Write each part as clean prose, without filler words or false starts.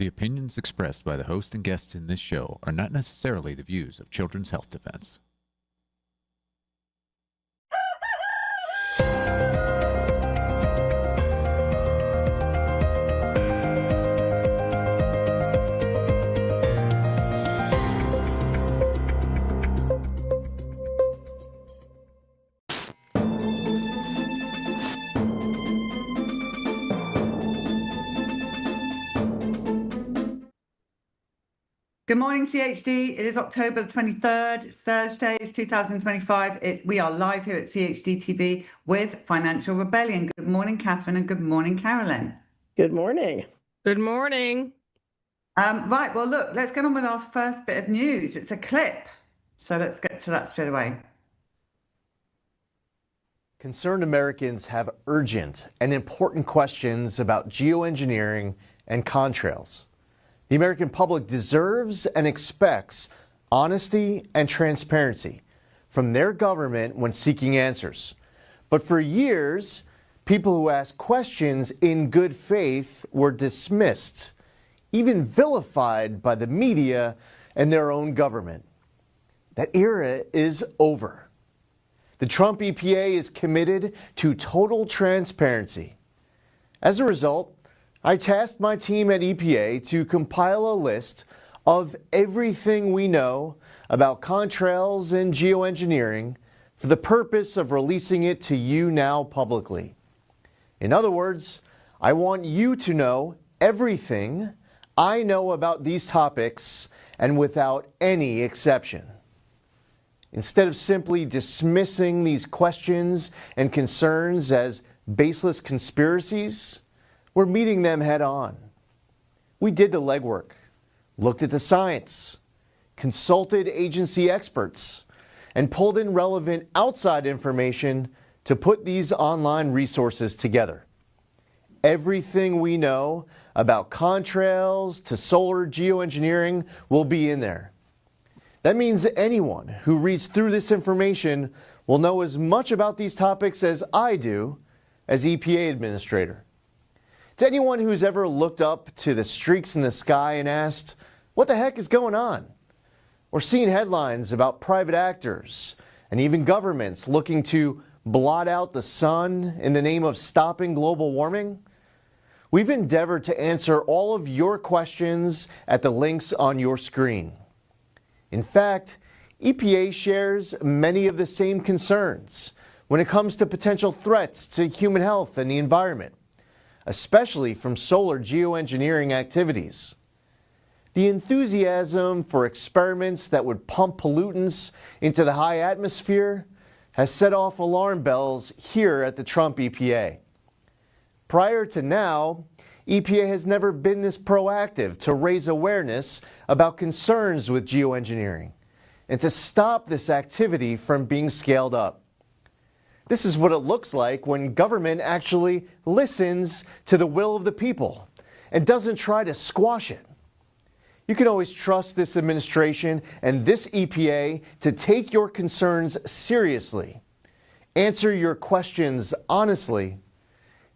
The opinions expressed by the host and guests in this show are not necessarily the views of Children's Health Defense. Good morning, CHD. It is October the 23rd. It's Thursday, it's 2025. We are live here at CHD TV with Financial Rebellion. Good morning, Catherine, and good morning, Carolyn. Good morning. Good morning. Right, well, look, let's get on with our first bit of news. It's a clip. So let's get to that straight away. Concerned Americans have urgent and important questions about geoengineering and contrails. The American public deserves and expects honesty and transparency from their government when seeking answers. But for years, people who asked questions in good faith were dismissed, even vilified by the media and their own government. That era is over. The Trump EPA is committed to total transparency. As a result, I tasked my team at EPA to compile a list of everything we know about contrails and geoengineering for the purpose of releasing it to you now publicly. In other words, I want you to know everything I know about these topics and without any exception. Instead of simply dismissing these questions and concerns as baseless conspiracies, we're meeting them head on. We did the legwork, looked at the science, consulted agency experts, and pulled in relevant outside information to put these online resources together. Everything we know about contrails to solar geoengineering will be in there. That means anyone who reads through this information will know as much about these topics as I do as EPA administrator. To anyone who's ever looked up to the streaks in the sky and asked, what the heck is going on? Or seen headlines about private actors and even governments looking to blot out the sun in the name of stopping global warming? We've endeavored to answer all of your questions at the links on your screen. In fact, EPA shares many of the same concerns when it comes to potential threats to human health and the environment, especially from solar geoengineering activities. The enthusiasm for experiments that would pump pollutants into the high atmosphere has set off alarm bells here at the Trump EPA. Prior to now, EPA has never been this proactive to raise awareness about concerns with geoengineering and to stop this activity from being scaled up. This is what it looks like when government actually listens to the will of the people and doesn't try to squash it. You can always trust this administration and this EPA to take your concerns seriously, answer your questions honestly,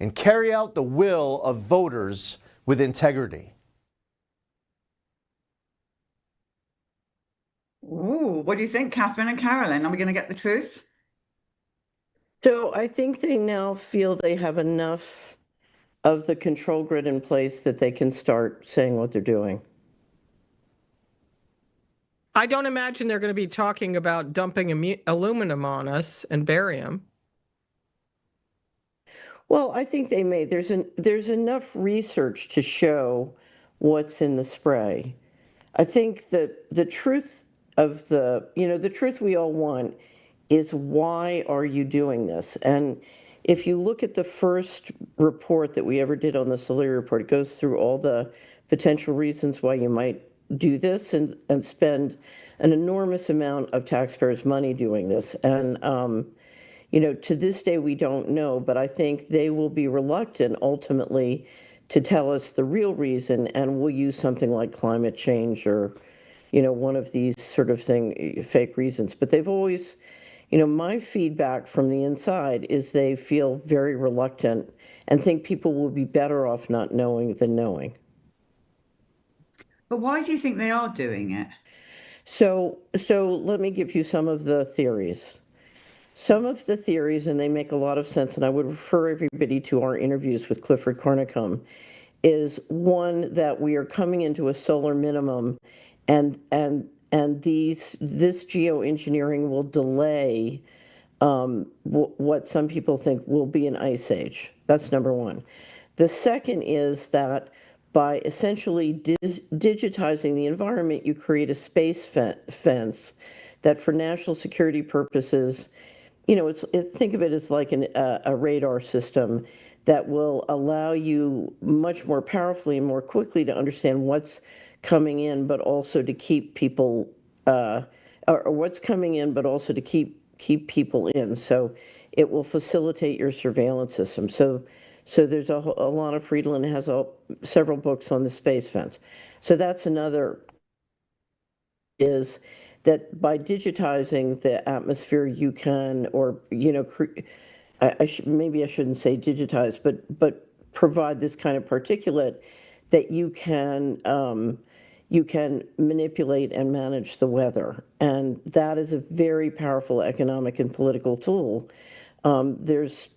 and carry out the will of voters with integrity. Ooh, what do you think, Catherine and Carolyn? Are we going to get the truth? So I think they now feel they have enough of the control grid in place that they can start saying what they're doing. I don't imagine they're going to be talking about dumping aluminum on us and barium. Well, I think they may. There's enough research to show what's in the spray. I think that the truth of the truth we all want is, why are you doing this? And if you look at the first report that we ever did on the Solari report, it goes through all the potential reasons why you might do this and spend an enormous amount of taxpayers' money doing this. And to this day, we don't know, but I think they will be reluctant ultimately to tell us the real reason, and we'll use something like climate change or, one of these sort of fake reasons. But they've always, my feedback from the inside is they feel very reluctant and think people will be better off not knowing than knowing. But why do you think they are doing it? So let me give you some of the theories. Some of the theories, and they make a lot of sense, and I would refer everybody to our interviews with Clifford Carnicom, is one that we are coming into a solar minimum, and this geoengineering will delay what some people think will be an ice age. That's number one. The second is that by essentially digitizing the environment, you create a space fence that, for national security purposes, think of it as like a radar system that will allow you much more powerfully and more quickly to understand what's coming in, but also to keep people, or what's coming in, but also to keep people in. So it will facilitate your surveillance system. So there's Alana Friedland has several books on the space fence. So that's another, is that by digitizing the atmosphere, you can, or maybe I shouldn't say digitize, but provide this kind of particulate that you can manipulate and manage the weather, and that is a very powerful economic and political tool. There's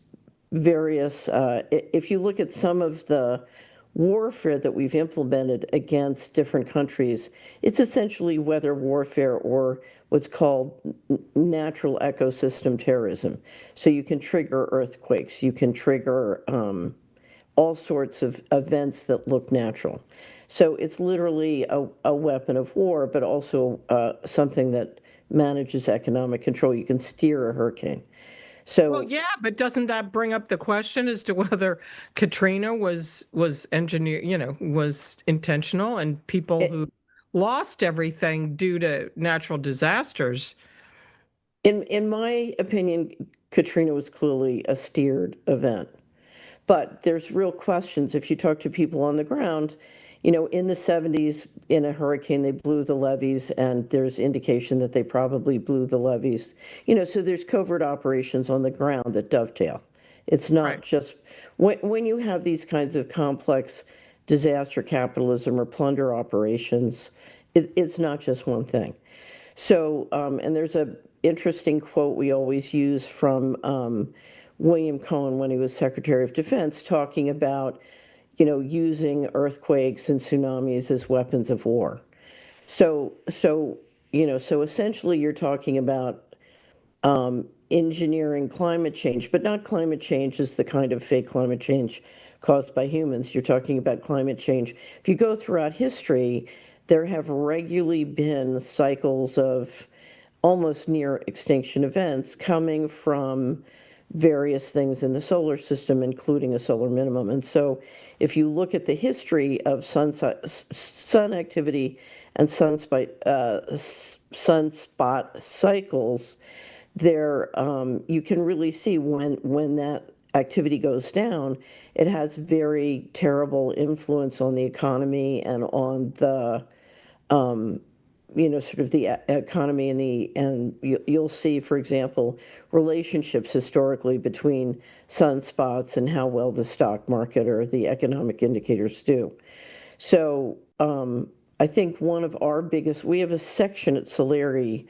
various, if you look at some of the warfare that we've implemented against different countries, it's essentially weather warfare, or what's called natural ecosystem terrorism. So you can trigger earthquakes, you can trigger all sorts of events that look natural. So it's literally a weapon of war, but also something that manages economic control. You can steer a hurricane. Well, So yeah, but doesn't that bring up the question as to whether Katrina was engineer, was intentional, and people it, who lost everything due to natural disasters? in my opinion, Katrina was clearly a steered event. But there's real questions. If you talk to people on the ground, in the 70s, in a hurricane, they blew the levees, and there's indication that they probably blew the levees. So there's covert operations on the ground that dovetail. It's Right. not just when you have these kinds of complex disaster capitalism or plunder operations, it's not just one thing. So, and there's a interesting quote we always use from William Cohen when he was Secretary of Defense, talking about, using earthquakes and tsunamis as weapons of war. So essentially you're talking about engineering climate change, but not climate change as the kind of fake climate change caused by humans. You're talking about climate change. If you go throughout history, there have regularly been cycles of almost near extinction events coming from various things in the solar system, including a solar minimum. And so if you look at the history of sun activity and sunspot cycles, there you can really see when that activity goes down, it has very terrible influence on the economy and on the sort of the economy and you'll see, for example, relationships historically between sunspots and how well the stock market or the economic indicators do. So I think one of our biggest, we have a section at Solari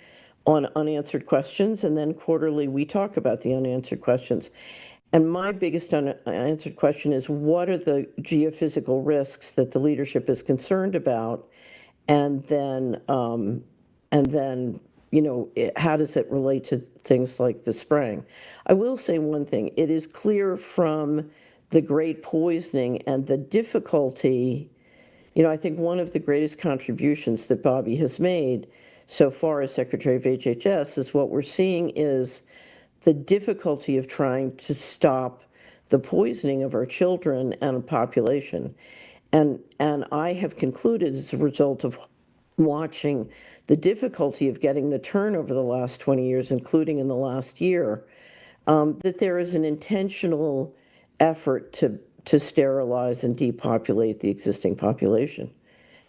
on unanswered questions, and then quarterly we talk about the unanswered questions. And my biggest unanswered question is, what are the geophysical risks that the leadership is concerned about? And then, how does it relate to things like the spraying? I will say one thing. It is clear from the great poisoning and the difficulty, I think one of the greatest contributions that Bobby has made so far as Secretary of HHS is what we're seeing is the difficulty of trying to stop the poisoning of our children and population. And I have concluded, as a result of watching the difficulty of getting the turn over the last 20 years, including in the last year, that there is an intentional effort to sterilize and depopulate the existing population.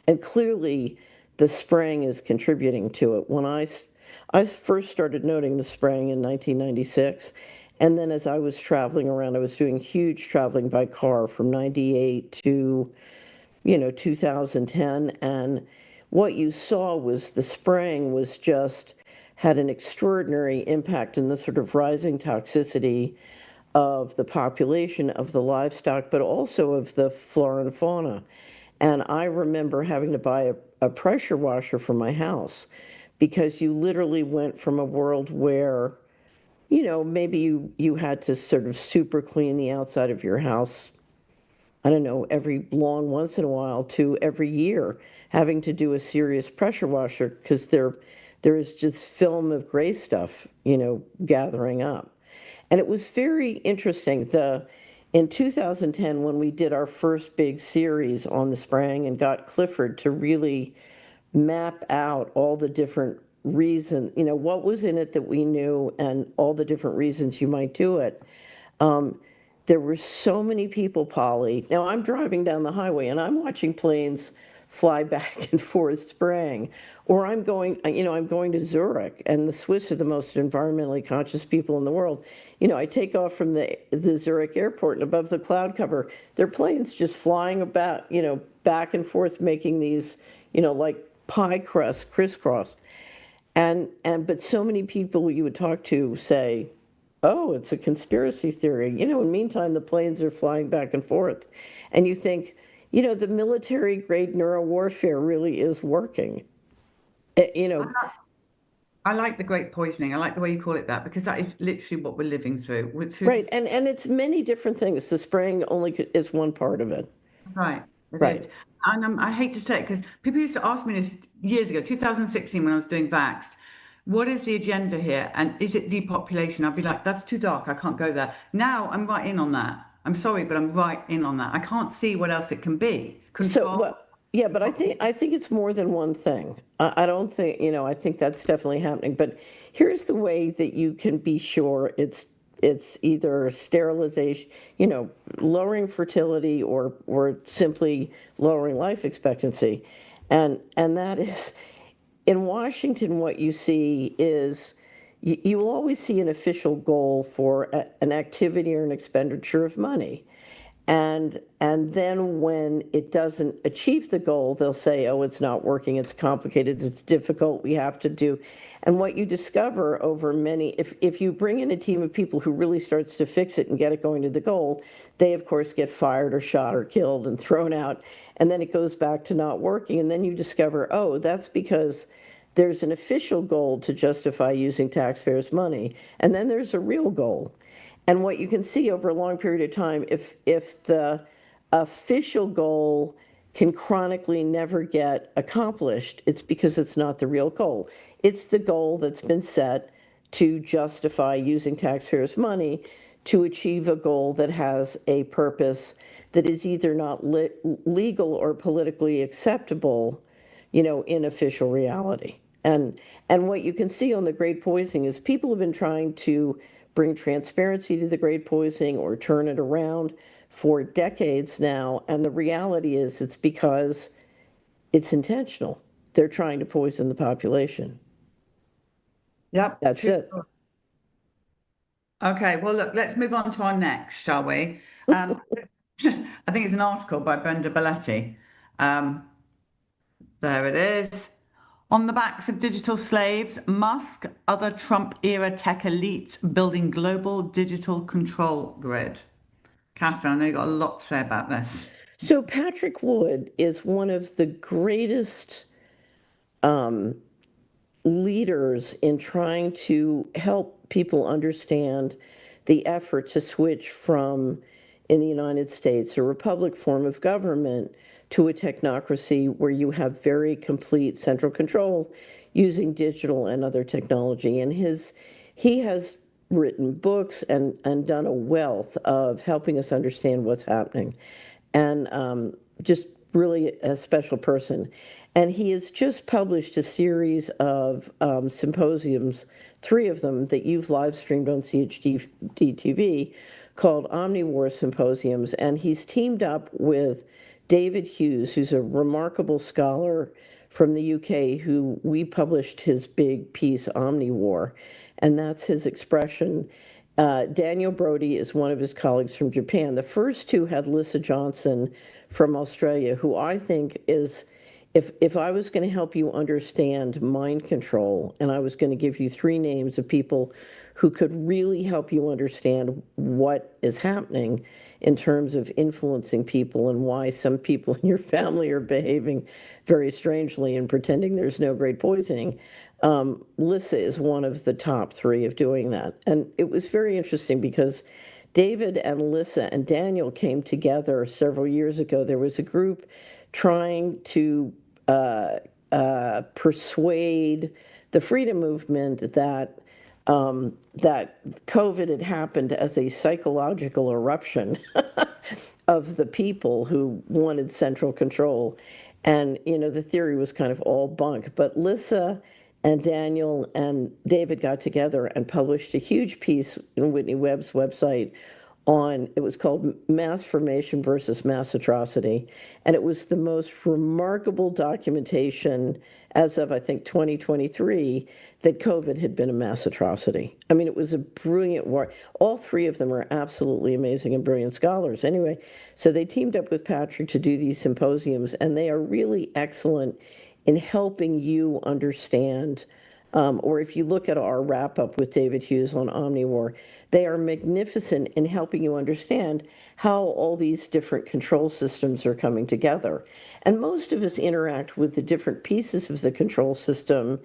And clearly, the spraying is contributing to it. When I first started noting the spraying in 1996, and then as I was traveling around, I was doing huge traveling by car from 98 to 2010. And what you saw was the spraying was just had an extraordinary impact in the sort of rising toxicity of the population, of the livestock, but also of the flora and fauna. And I remember having to buy a pressure washer for my house because you literally went from a world where, maybe you had to sort of super clean the outside of your house, I don't know, every long once in a while, to every year having to do a serious pressure washer because there is just film of gray stuff, gathering up. And it was very interesting. In 2010, when we did our first big series on the spraying and got Clifford to really map out all the different reasons, what was in it that we knew and all the different reasons you might do it. There were so many people, Polly. Now I'm driving down the highway and I'm watching planes fly back and forth spraying, or I'm going to Zurich, and the Swiss are the most environmentally conscious people in the world. I take off from the Zurich airport, and above the cloud cover, there are planes just flying about, back and forth, making these, like pie crust crisscross. But so many people you would talk to say, oh, it's a conspiracy theory. In the meantime, the planes are flying back and forth. And you think, the military grade neurowarfare really is working. I like the great poisoning. I like the way you call it that, because that is literally what we're living through. Right. And it's many different things. The spraying only is one part of it. Right, it Right. is. And I hate to say it because people used to ask me this years ago, 2016, when I was doing Vaxxed, what is the agenda here? And is it depopulation? I'd be like, that's too dark. I can't go there. Now I'm right in on that. I'm sorry, but I'm right in on that. I can't see what else it can be. So, Control. well, yeah, but I think it's more than one thing. I don't think, I think that's definitely happening. But here's the way that you can be sure it's either sterilization, lowering fertility, or simply lowering life expectancy. And that is, in Washington, what you see is you will always see an official goal for an activity or an expenditure of money. And then when it doesn't achieve the goal, they'll say, oh, it's not working, it's complicated, it's difficult, we have to do. And what you discover over if you bring in a team of people who really starts to fix it and get it going to the goal, they of course get fired or shot or killed and thrown out. And then it goes back to not working. And then you discover, oh, that's because there's an official goal to justify using taxpayers' money. And then there's a real goal. And what you can see over a long period of time, if the official goal can chronically never get accomplished, it's because it's not the real goal. It's the goal that's been set to justify using taxpayers' money to achieve a goal that has a purpose that is either not legal or politically acceptable, in official reality. And what you can see on the Great Poisoning is people have been trying to bring transparency to the Great Poisoning or turn it around for decades now. And the reality is it's because it's intentional. They're trying to poison the population. Yep. That's True. it. Okay, well, look, let's move on to our next, shall we? I think it's an article by Brenda Belletti. There it is. On the backs of digital slaves, Musk, other Trump-era tech elites building global digital control grid. Catherine, I know you've got a lot to say about this. So Patrick Wood is one of the greatest leaders in trying to help people understand the effort to switch from, in the United States, a republic form of government to a technocracy where you have very complete central control using digital and other technology. And he has written books and done a wealth of helping us understand what's happening. And just really a special person. And he has just published a series of symposiums, 3 of them that you've live streamed on CHD TV, called Omnivore Symposiums. And he's teamed up with David Hughes, who's a remarkable scholar from the UK, who we published his big piece, Omnivore. And that's his expression. Daniel Brody is one of his colleagues from Japan. The first two had Lissa Johnson from Australia, who I think is, if I was going to help you understand mind control, and I was going to give you three names of people who could really help you understand what is happening in terms of influencing people and why some people in your family are behaving very strangely and pretending there's no grade poisoning, Lissa is one of the top three of doing that. And it was very interesting because David and Lissa and Daniel came together several years ago. There was a group trying to persuade the freedom movement that that COVID had happened as a psychological eruption of the people who wanted central control. And, the theory was kind of all bunk. But Lissa and Daniel and David got together and published a huge piece in Whitney Webb's website on, it was called Mass Formation versus Mass Atrocity. And it was the most remarkable documentation as of, I think, 2023, that COVID had been a mass atrocity. I mean, it was a brilliant work. All three of them are absolutely amazing and brilliant scholars. Anyway, so they teamed up with Patrick to do these symposiums, and they are really excellent in helping you understand, or if you look at our wrap up with David Hughes on Omnivore, they are magnificent in helping you understand how all these different control systems are coming together. And most of us interact with the different pieces of the control system,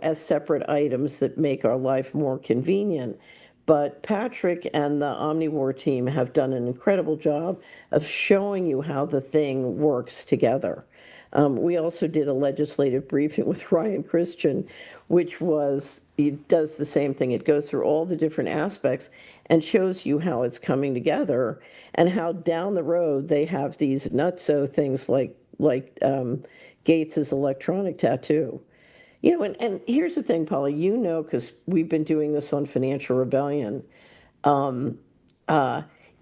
as separate items that make our life more convenient. But Patrick and the Omnivore team have done an incredible job of showing you how the thing works together. We also did a legislative briefing with Ryan Christian, which it does the same thing. It goes through all the different aspects and shows you how it's coming together and how down the road they have these nutso things like Gates's electronic tattoo. And here's the thing, Polly, because we've been doing this on Financial Rebellion.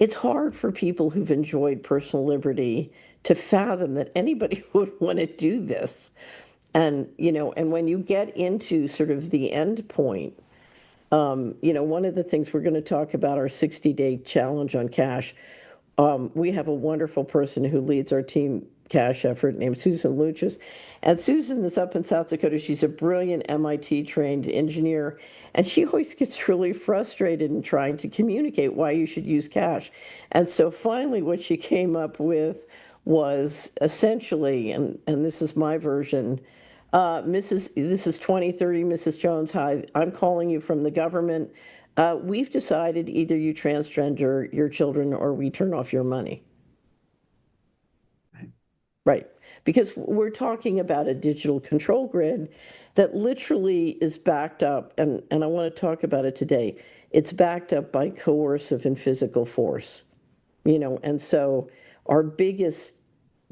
It's hard for people who've enjoyed personal liberty to fathom that anybody would want to do this. And, and when you get into sort of the end point, one of the things we're going to talk about our 60-day challenge on cash. We have a wonderful person who leads our team cash effort named Susan Luchas. And Susan is up in South Dakota. She's a brilliant MIT trained engineer. And she always gets really frustrated in trying to communicate why you should use cash. And so finally what she came up with was essentially, and this is my version, this is 2030, Mrs. Jones. Hi, I'm calling you from the government. We've decided either you transgender your children or we turn off your money. Right. Because we're talking about a digital control grid that literally is backed up, and I want to talk about it today. It's backed up by coercive and physical force, and so our biggest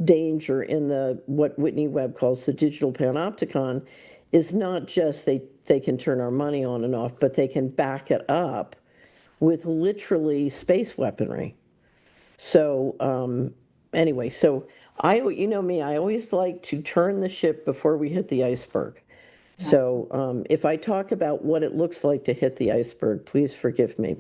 danger in what Whitney Webb calls the digital panopticon is not just they can turn our money on and off, but they can back it up with literally space weaponry. So anyway, so me, I always like to turn the ship before we hit the iceberg. So if I talk about what it looks like to hit the iceberg, please forgive me.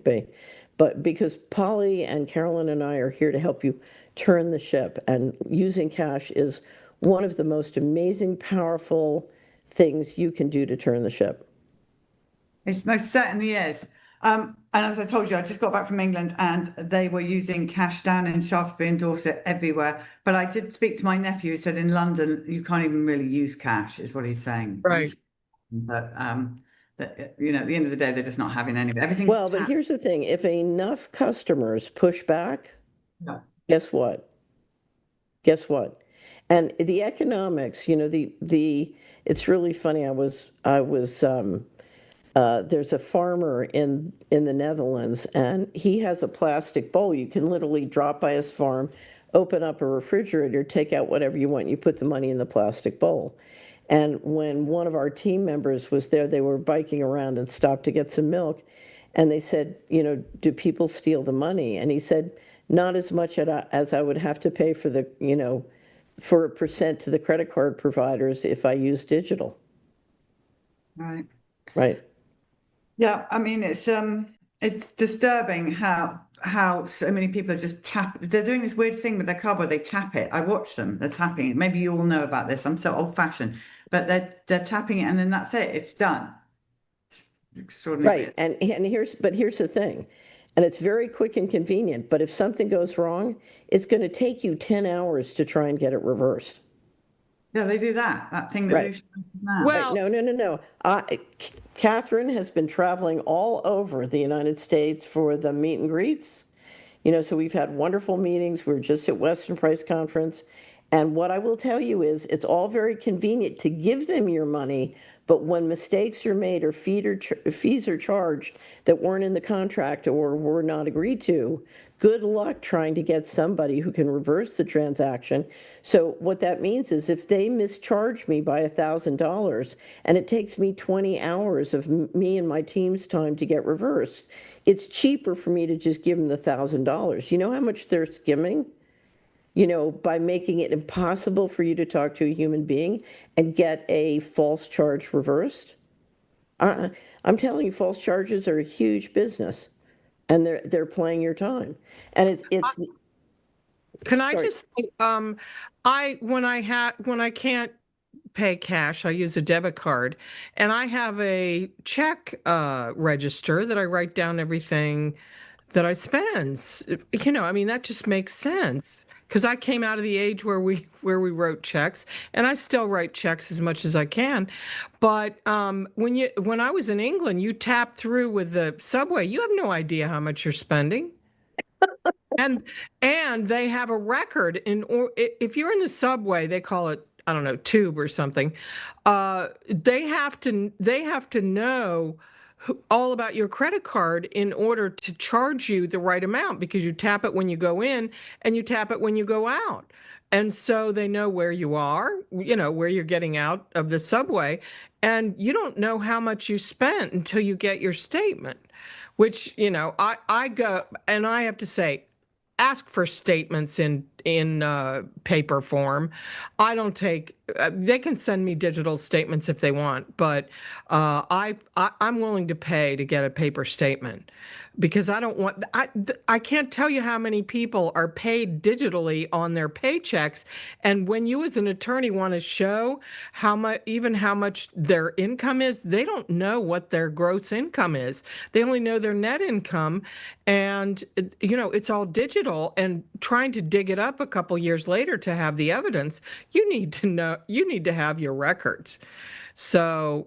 But because Polly and Carolyn and I are here to help you turn the ship, and using cash is one of the most amazing, powerful things you can do to turn the ship. It most certainly is. And as I told you, I just got back from England and they were using cash down in Shaftesbury and Dorset everywhere. But I did speak to my nephew who said in London, you can't even really use cash, is what he's saying. Right. But, at the end of the day, they're just not having any of it. Everything's Well, but here's the thing. If enough customers push back, guess what? Guess what? And the economics, it's really funny. There's a farmer in the Netherlands, and he has a plastic bowl. You can literally drop by his farm, open up a refrigerator, take out whatever you want. You put the money in the plastic bowl. And when one of our team members was there, they were biking around and stopped to get some milk. And they said, do people steal the money? And he said, not as much as I would have to pay for for a percent to the credit card providers if I use digital. Right. Right. Yeah, I mean, it's It's disturbing how so many people are just they're doing this weird thing with their card where they tap it. I watch them, they're tapping it. Maybe you all know about this. I'm so old-fashioned, but they're tapping it and then that's it. It's done. It's extraordinary. Right. And here's the thing. And it's very quick and convenient, but if something goes wrong, it's going to take you 10 hours to try and get it reversed. Yeah, they do that. That thing that Right. Lucia does now. Well, No. Catherine has been traveling all over the United States for the meet and greets. So we've had wonderful meetings. We were just at Weston Price Conference. And what I will tell you is it's all very convenient to give them your money, but when mistakes are made or fees are charged that weren't in the contract or were not agreed to, good luck trying to get somebody who can reverse the transaction. So what that means is if they mischarge me by $1,000 and it takes me 20 hours of me and my team's time to get reversed, it's cheaper for me to just give them the $1,000. You know how much they're skimming? By making it impossible for you to talk to a human being and get a false charge reversed. I'm telling you, false charges are a huge business, and they're playing your time. And it's. can I Sorry. just say, when I can't pay cash, I use a debit card, and I have a check register that I write down everything that I spend. I mean, that just makes sense because I came out of the age where we wrote checks, and I still write checks as much as I can. But when I was in England, you tap through with the subway, you have no idea how much you're spending. And they have a record or if you're in the subway, they call it, I don't know, tube or something. They have to know all about your credit card in order to charge you the right amount because you tap it when you go in and you tap it when you go out. And so they know where you are, where you're getting out of the subway, and you don't know how much you spent until you get your statement, which, I go and I have to say, ask for statements in paper form. I don't take. They can send me digital statements if they want, but I'm willing to pay to get a paper statement because I don't want. I can't tell you how many people are paid digitally on their paychecks, and when you as an attorney want to show how much their income is, they don't know what their gross income is. They only know their net income, and it's all digital. And trying to dig it up a couple years later to have the evidence, you need to have your records. So,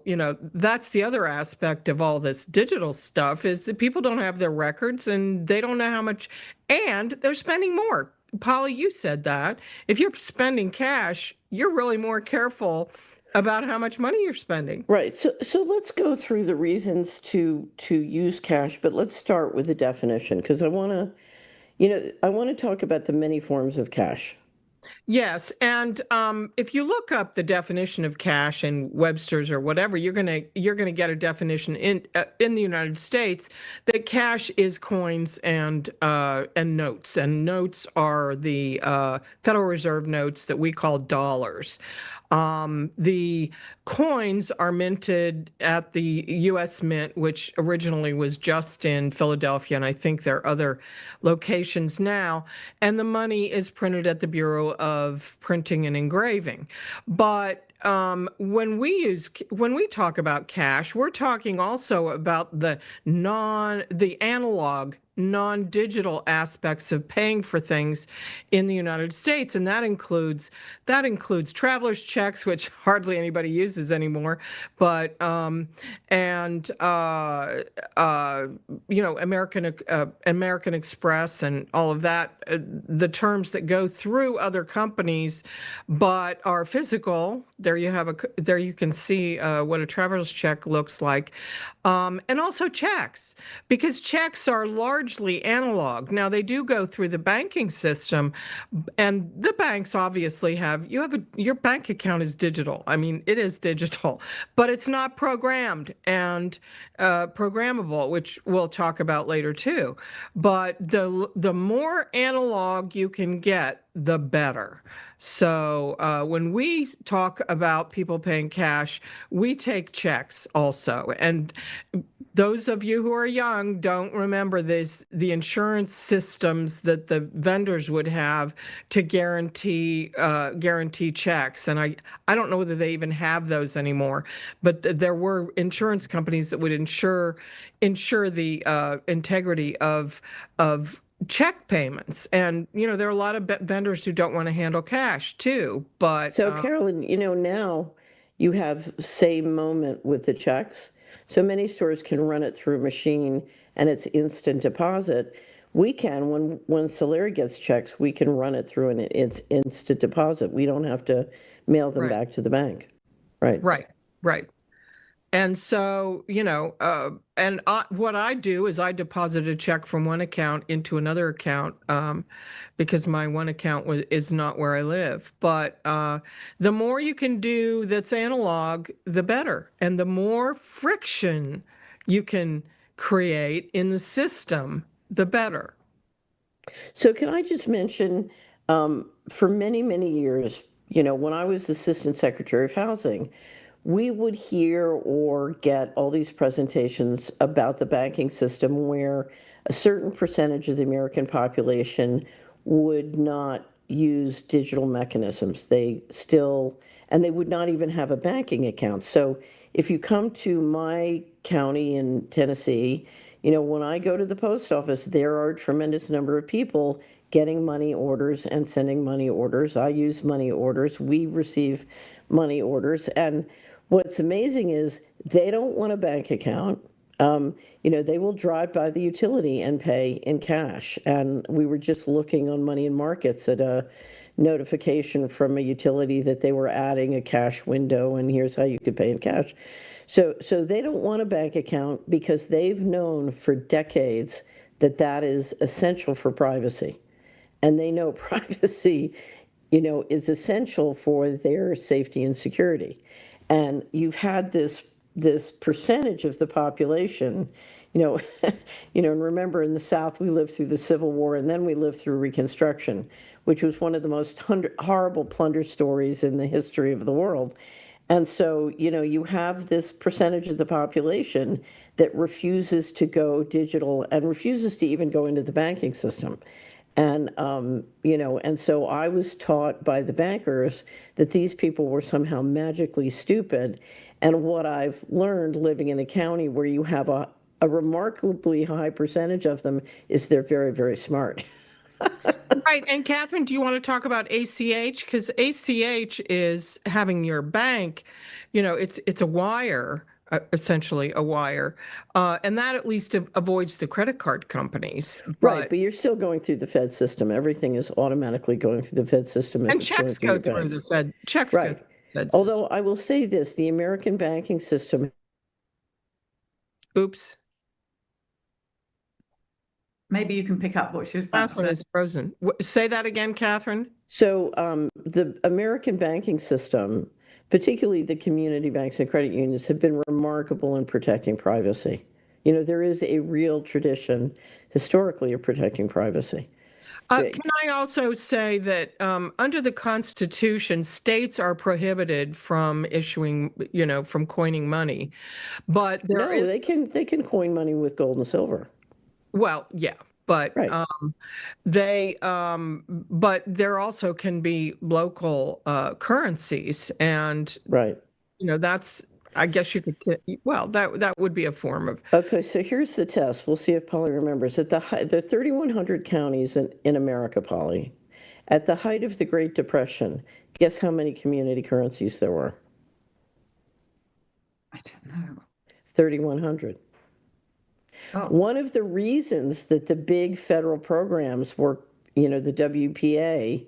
that's the other aspect of all this digital stuff is that people don't have their records and they don't know how much, and they're spending more. Polly, you said that. If you're spending cash, you're really more careful about how much money you're spending. Right. So let's go through the reasons to use cash, but let's start with the definition because I want to talk about the many forms of cash. Yes, and if you look up the definition of cash in Webster's or whatever, you're gonna get a definition in the United States that cash is coins and notes, and notes are the Federal Reserve notes that we call dollars. The coins are minted at the U.S. Mint, which originally was just in Philadelphia, and I think there are other locations now. And the money is printed at the Bureau of Printing and Engraving. But when we talk about cash, we're talking also about the analog non-digital aspects of paying for things in the United States, and that includes traveler's checks, which hardly anybody uses anymore, but American Express and all of that, the terms that go through other companies but are physical. There you can see what a traveler's check looks like, and also checks, because checks are largely analog. Now they do go through the banking system, and the banks obviously your bank account is digital. I mean, it is digital, but it's not programmed and programmable, which we'll talk about later too. But the more analog you can get, the better. So when we talk about people paying cash, we take checks also. And those of you who are young don't remember the insurance systems that the vendors would have to guarantee checks. And I don't know whether they even have those anymore, but there were insurance companies that would insure the integrity of check payments. And there are a lot of vendors who don't want to handle cash too, but So, Carolyn, now you have same moment with the checks. So many stores can run it through a machine and it's instant deposit. We can, when Solari gets checks, we can run it through and it's instant deposit. We don't have to mail them Right. back to the bank. Right. Right. And so, what I do is I deposit a check from one account into another account, because my one account is not where I live. But the more you can do that's analog, the better. And the more friction you can create in the system, the better. So can I just mention, for many, many years, when I was Assistant Secretary of Housing, we would hear or get all these presentations about the banking system where a certain percentage of the American population would not use digital mechanisms. And they would not even have a banking account. So if you come to my county in Tennessee, when I go to the post office, there are a tremendous number of people getting money orders and sending money orders. I use money orders. We receive money orders. And what's amazing is they don't want a bank account. They will drive by the utility and pay in cash. And we were just looking on Money and Markets at a notification from a utility that they were adding a cash window, and here's how you could pay in cash. So they don't want a bank account because they've known for decades that that is essential for privacy. And they know privacy, is essential for their safety and security. And you've had this percentage of the population, and remember in the South, we lived through the Civil War and then we lived through Reconstruction, which was one of the most horrible plunder stories in the history of the world. And so, you have this percentage of the population that refuses to go digital and refuses to even go into the banking system. And, and so I was taught by the bankers that these people were somehow magically stupid. And what I've learned living in a county where you have a remarkably high percentage of them is they're very, very smart. Right. And Catherine, do you want to talk about ACH? Because ACH is having your bank, it's a wire, essentially a wire. And that at least avoids the credit card companies. Right. But you're still going through the Fed system. Everything is automatically going through the Fed system. And checks go through the Fed. Checks go through the Fed system. Although I will say this, the American banking system. Oops. Maybe you can pick up what she was about to say. Catherine is frozen. Say that again, Catherine. So the American banking system, particularly the community banks and credit unions, have been remarkable in protecting privacy. There is a real tradition historically of protecting privacy. Can I also say that under the Constitution, states are prohibited from issuing, from coining money, but they can coin money with gold and silver. Well, yeah, but right. But there also can be local currencies, and right. That's, I guess you could. Well, that would be a form of. Okay, so here's the test. We'll see if Polly remembers. At the 3,100 counties in America, Polly, at the height of the Great Depression, guess how many community currencies there were? I don't know. 3,100. Oh. One of the reasons that the big federal programs were, the WPA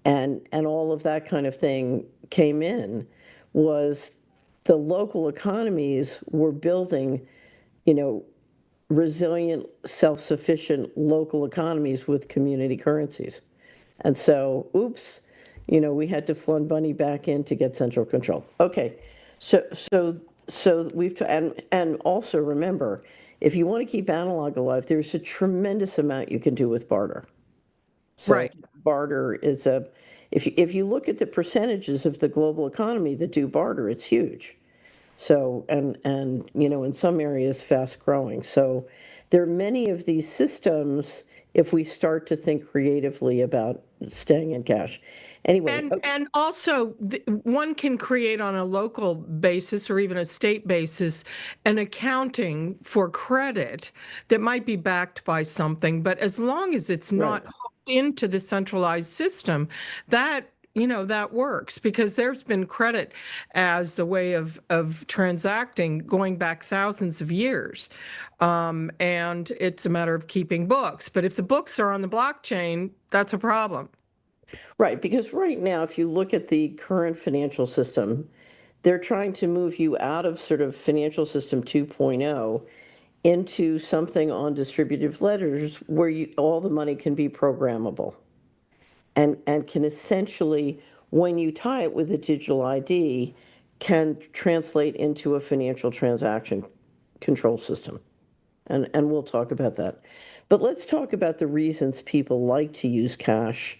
and all of that kind of thing came in was the local economies were building, resilient, self-sufficient local economies with community currencies. And so, oops, we had to flood money back in to get central control. Okay, so we've and also remember, if you want to keep analog alive, there's a tremendous amount you can do with barter. So right. Barter is if you look at the percentages of the global economy that do barter, it's huge. So, and in some areas fast growing. So there are many of these systems if we start to think creatively about staying in cash. Anyway, And also, one can create on a local basis or even a state basis an accounting for credit that might be backed by something, but as long as it's not hooked into the centralized system, that that works, because there's been credit as the way of transacting going back thousands of years, and it's a matter of keeping books. But if the books are on the blockchain, that's a problem. Right, because right now, if you look at the current financial system, they're trying to move you out of sort of financial system 2.0 into something on distributed ledgers where all the money can be programmable and can essentially, when you tie it with a digital ID, can translate into a financial transaction control system. And we'll talk about that. But let's talk about the reasons people like to use cash.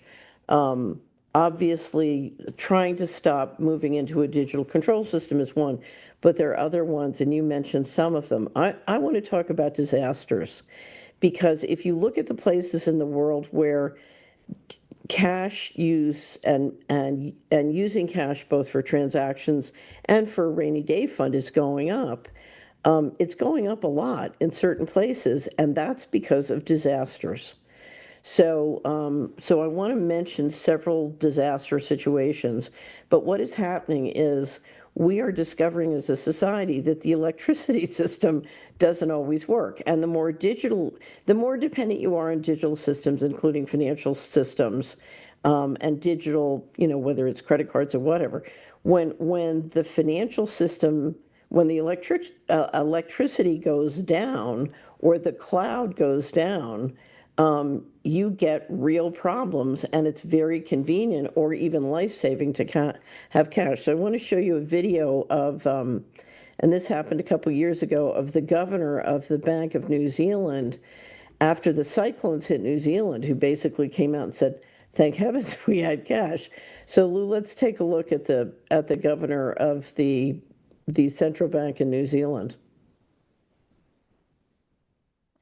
Obviously, trying to stop moving into a digital control system is one, but there are other ones, and you mentioned some of them. I want to talk about disasters, because if you look at the places in the world where cash use and using cash both for transactions and for a rainy day fund is going up, it's going up a lot in certain places, and that's because of disasters. So, so I want to mention several disaster situations, but what is happening is we are discovering as a society that the electricity system doesn't always work. And the more dependent you are on digital systems, including financial systems, and digital, whether it's credit cards or whatever, when the financial system, when the electricity goes down or the cloud goes down, you get real problems, and it's very convenient or even life-saving to have cash. So I want to show you a video of, and this happened a couple years ago, of the governor of the Bank of New Zealand after the cyclones hit New Zealand, who basically came out and said, "Thank heavens we had cash." So Lou, let's take a look at the governor of the central bank in New Zealand.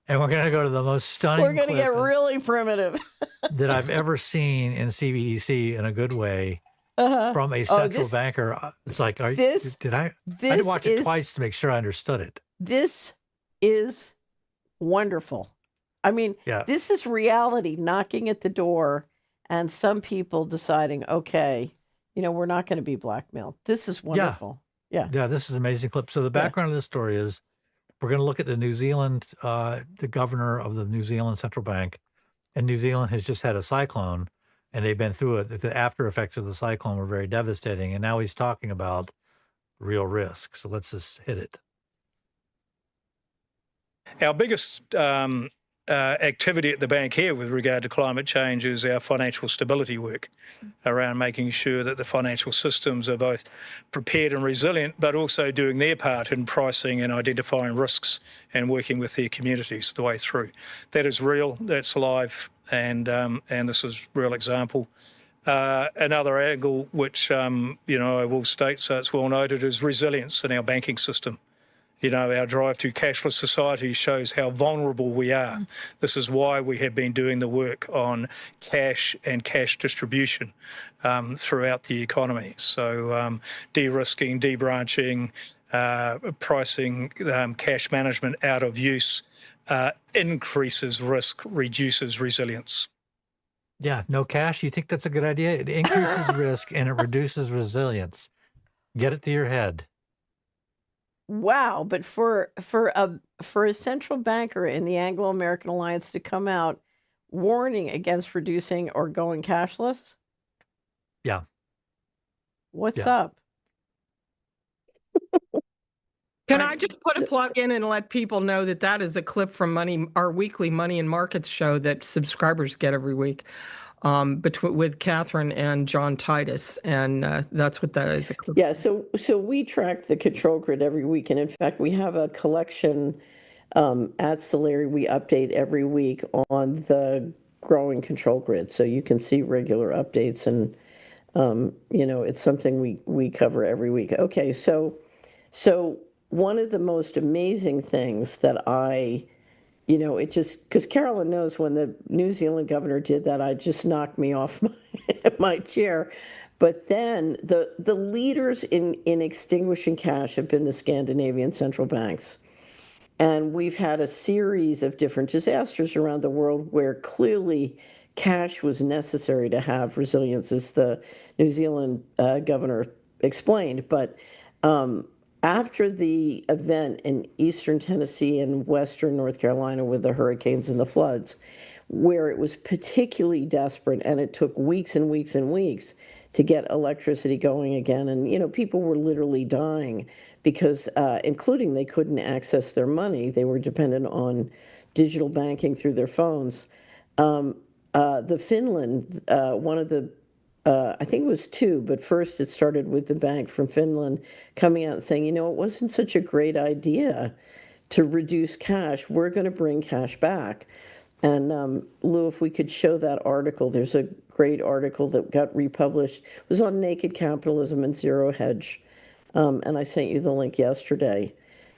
And we're going to go to the most stunning We're going to get clip really primitive. that I've ever seen in CBDC in a good way from a central banker. It's like, I had to watch it twice to make sure I understood it. This is wonderful. I mean, this is reality knocking at the door, and some people deciding, okay, we're not going to be blackmailed. This is wonderful. Yeah, this is an amazing clip. So the background of this story is, we're going to look at the New Zealand, the governor of the New Zealand Central Bank, and New Zealand has just had a cyclone, and they've been through it. The after effects of the cyclone were very devastating, and now he's talking about real risk. So let's just hit it. Our biggest activity at the bank here with regard to climate change is our financial stability work around making sure that the financial systems are both prepared and resilient, but also doing their part in pricing and identifying risks and working with their communities the way through. That is real, that's live, and this is a real example. Another angle which, I will state so it's well noted, is resilience in our banking system. Our drive to cashless society shows how vulnerable we are. This is why we have been doing the work on cash and cash distribution throughout the economy. So de-risking, de-branching, pricing, cash management out of use increases risk, reduces resilience. Yeah, no cash. You think that's a good idea? It increases risk and it reduces resilience. Get it to your head. Wow, but for a central banker in the Anglo-American Alliance to come out warning against reducing or going cashless? Yeah. What's up? Can I just put a plug in and let people know that is a clip from our weekly Money and Markets show that subscribers get every week, with Catherine and John Titus, and that's what that is. A clip. Yeah, so we track the control grid every week, and in fact, we have a collection at Solari we update every week on the growing control grid, so you can see regular updates, and it's something we cover every week. Okay, so So one of the most amazing things that it just, because Carolyn knows when the New Zealand governor did that, it just knocked me off my chair. But then the leaders in extinguishing cash have been the Scandinavian central banks. And we've had a series of different disasters around the world where clearly cash was necessary to have resilience, as the New Zealand governor explained. But after the event in eastern Tennessee and western North Carolina with the hurricanes and the floods, where it was particularly desperate and it took weeks and weeks and weeks to get electricity going again. And, people were literally dying because, including they couldn't access their money. They were dependent on digital banking through their phones. The Finland, one of the I think it was two, but first it started with the bank from Finland coming out and saying, it wasn't such a great idea to reduce cash. We're going to bring cash back. And Lou, if we could show that article, there's a great article that got republished. It was on naked capitalism and zero hedge. And I sent you the link yesterday.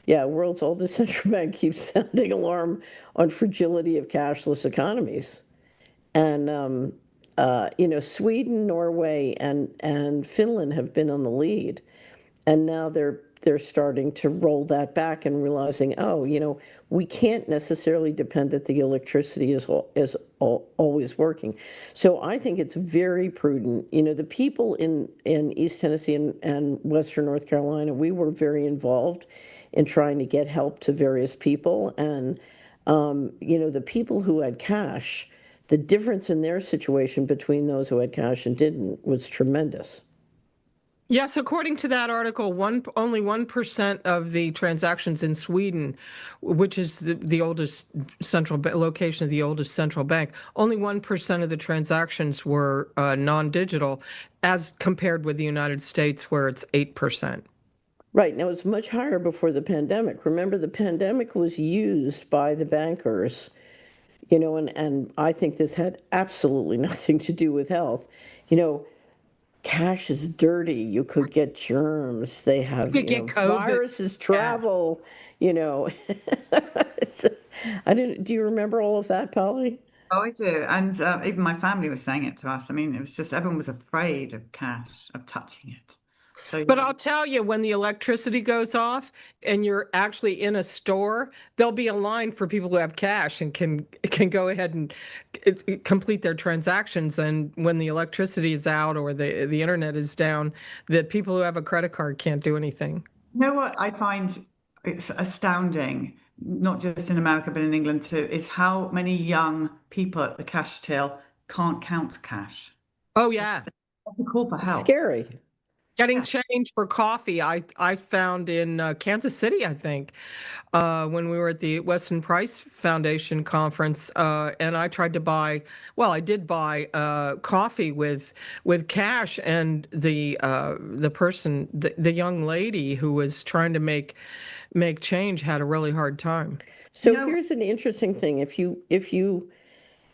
Yeah, world's oldest central bank keeps sounding alarm on fragility of cashless economies. And Sweden, Norway, and Finland have been on the lead, and now they're starting to roll that back and realizing, we can't necessarily depend that the electricity is always working. So I think it's very prudent. The people in East Tennessee and Western North Carolina, we were very involved in trying to get help to various people, and the people who had cash. The difference in their situation between those who had cash and didn't was tremendous. Yes, according to that article, only 1% of the transactions in Sweden, which is the oldest location of the oldest central bank, only 1% of the transactions were non-digital, as compared with the United States, where it's 8%. Right. Now, it's much higher before the pandemic. Remember, the pandemic was used by the bankers, and I think this had absolutely nothing to do with health. Cash is dirty. You could get germs. They have, viruses travel, do you remember all of that, Polly? Oh, I do. And even my family was saying it to us. I mean, it was just everyone was afraid of cash, of touching it. So, But I'll tell you, when the electricity goes off and you're actually in a store, there'll be a line for people who have cash and can go ahead and complete their transactions. And when the electricity is out or the internet is down, the people who have a credit card can't do anything. You know what I find it's astounding, not just in America, but in England too, is how many young people at the cash till can't count cash. Oh, yeah. That's a call for help. Scary. Getting change for coffee, I found in Kansas City, I think, when we were at the Weston Price Foundation conference, and I tried to buy. Well, I did buy coffee with cash, and the person, the young lady who was trying to make change, had a really hard time. So here's an interesting thing: if you,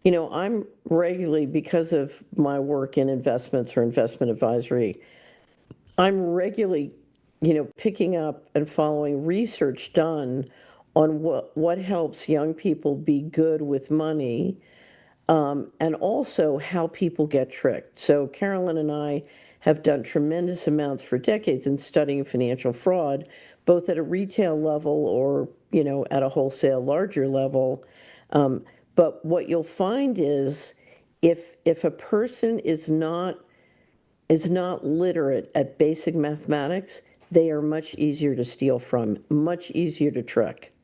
I'm regularly, because of my work in investments or investment advisory, I'm regularly, picking up and following research done on what helps young people be good with money, and also how people get tricked. So Carolyn and I have done tremendous amounts for decades in studying financial fraud, both at a retail level or, at a wholesale larger level. But what you'll find is if a person is not literate at basic mathematics, they are much easier to steal from, much easier to trick.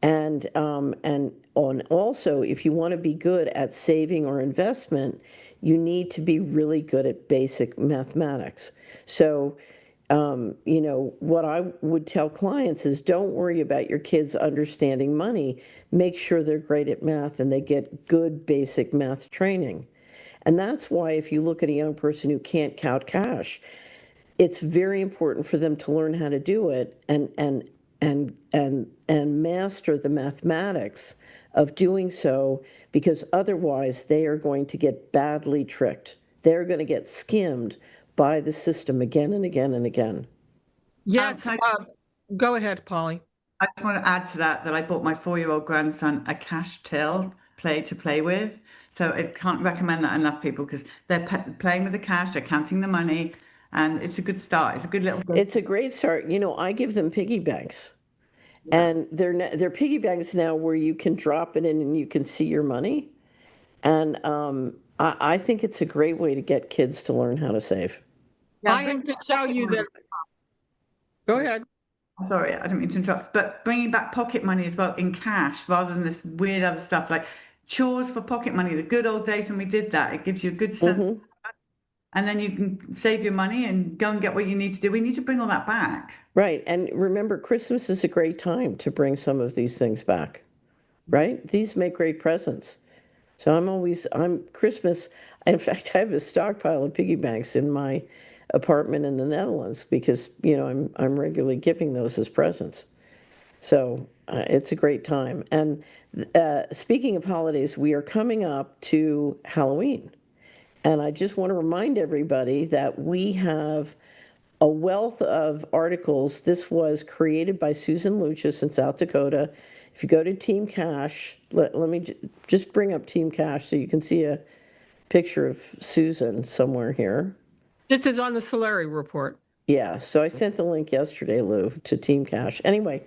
And also, if you want to be good at saving or investment, you need to be really good at basic mathematics. So, what I would tell clients is don't worry about your kids understanding money. Make sure they're great at math and they get good basic math training. And that's why if you look at a young person who can't count cash, it's very important for them to learn how to do it and master the mathematics of doing so, because otherwise they are going to get badly tricked. They're going to get skimmed by the system again and again and again. Yes. Go ahead, Polly. I just want to add to that I bought my 4-year-old grandson a cash till to play with. So I can't recommend that enough, people, because they're playing with the cash, they're counting the money, and it's a good start. It's a good little. It's a great start. I give them piggy banks, and they're piggy banks now where you can drop it in and you can see your money. And I think it's a great way to get kids to learn how to save. Yeah, I have to tell you that. Go ahead. Sorry, I don't mean to interrupt, but bringing back pocket money as well in cash rather than this weird other stuff like chores for pocket money, the good old days when we did that. It gives you a good sense, and then you can save your money and go and get what you need to do. We need to bring all that back. Right. And remember, Christmas is a great time to bring some of these things back, right? These make great presents. So I'm Christmas. In fact, I have a stockpile of piggy banks in my apartment in the Netherlands because, I'm regularly giving those as presents. So it's a great time. And speaking of holidays, we are coming up to Halloween. And I just want to remind everybody that we have a wealth of articles. This was created by Susan Lucius in South Dakota. If you go to Team Cash, let me just bring up Team Cash so you can see a picture of Susan somewhere here. This is on the Solari report. Yeah, so I sent the link yesterday, Lou, to Team Cash. Anyway,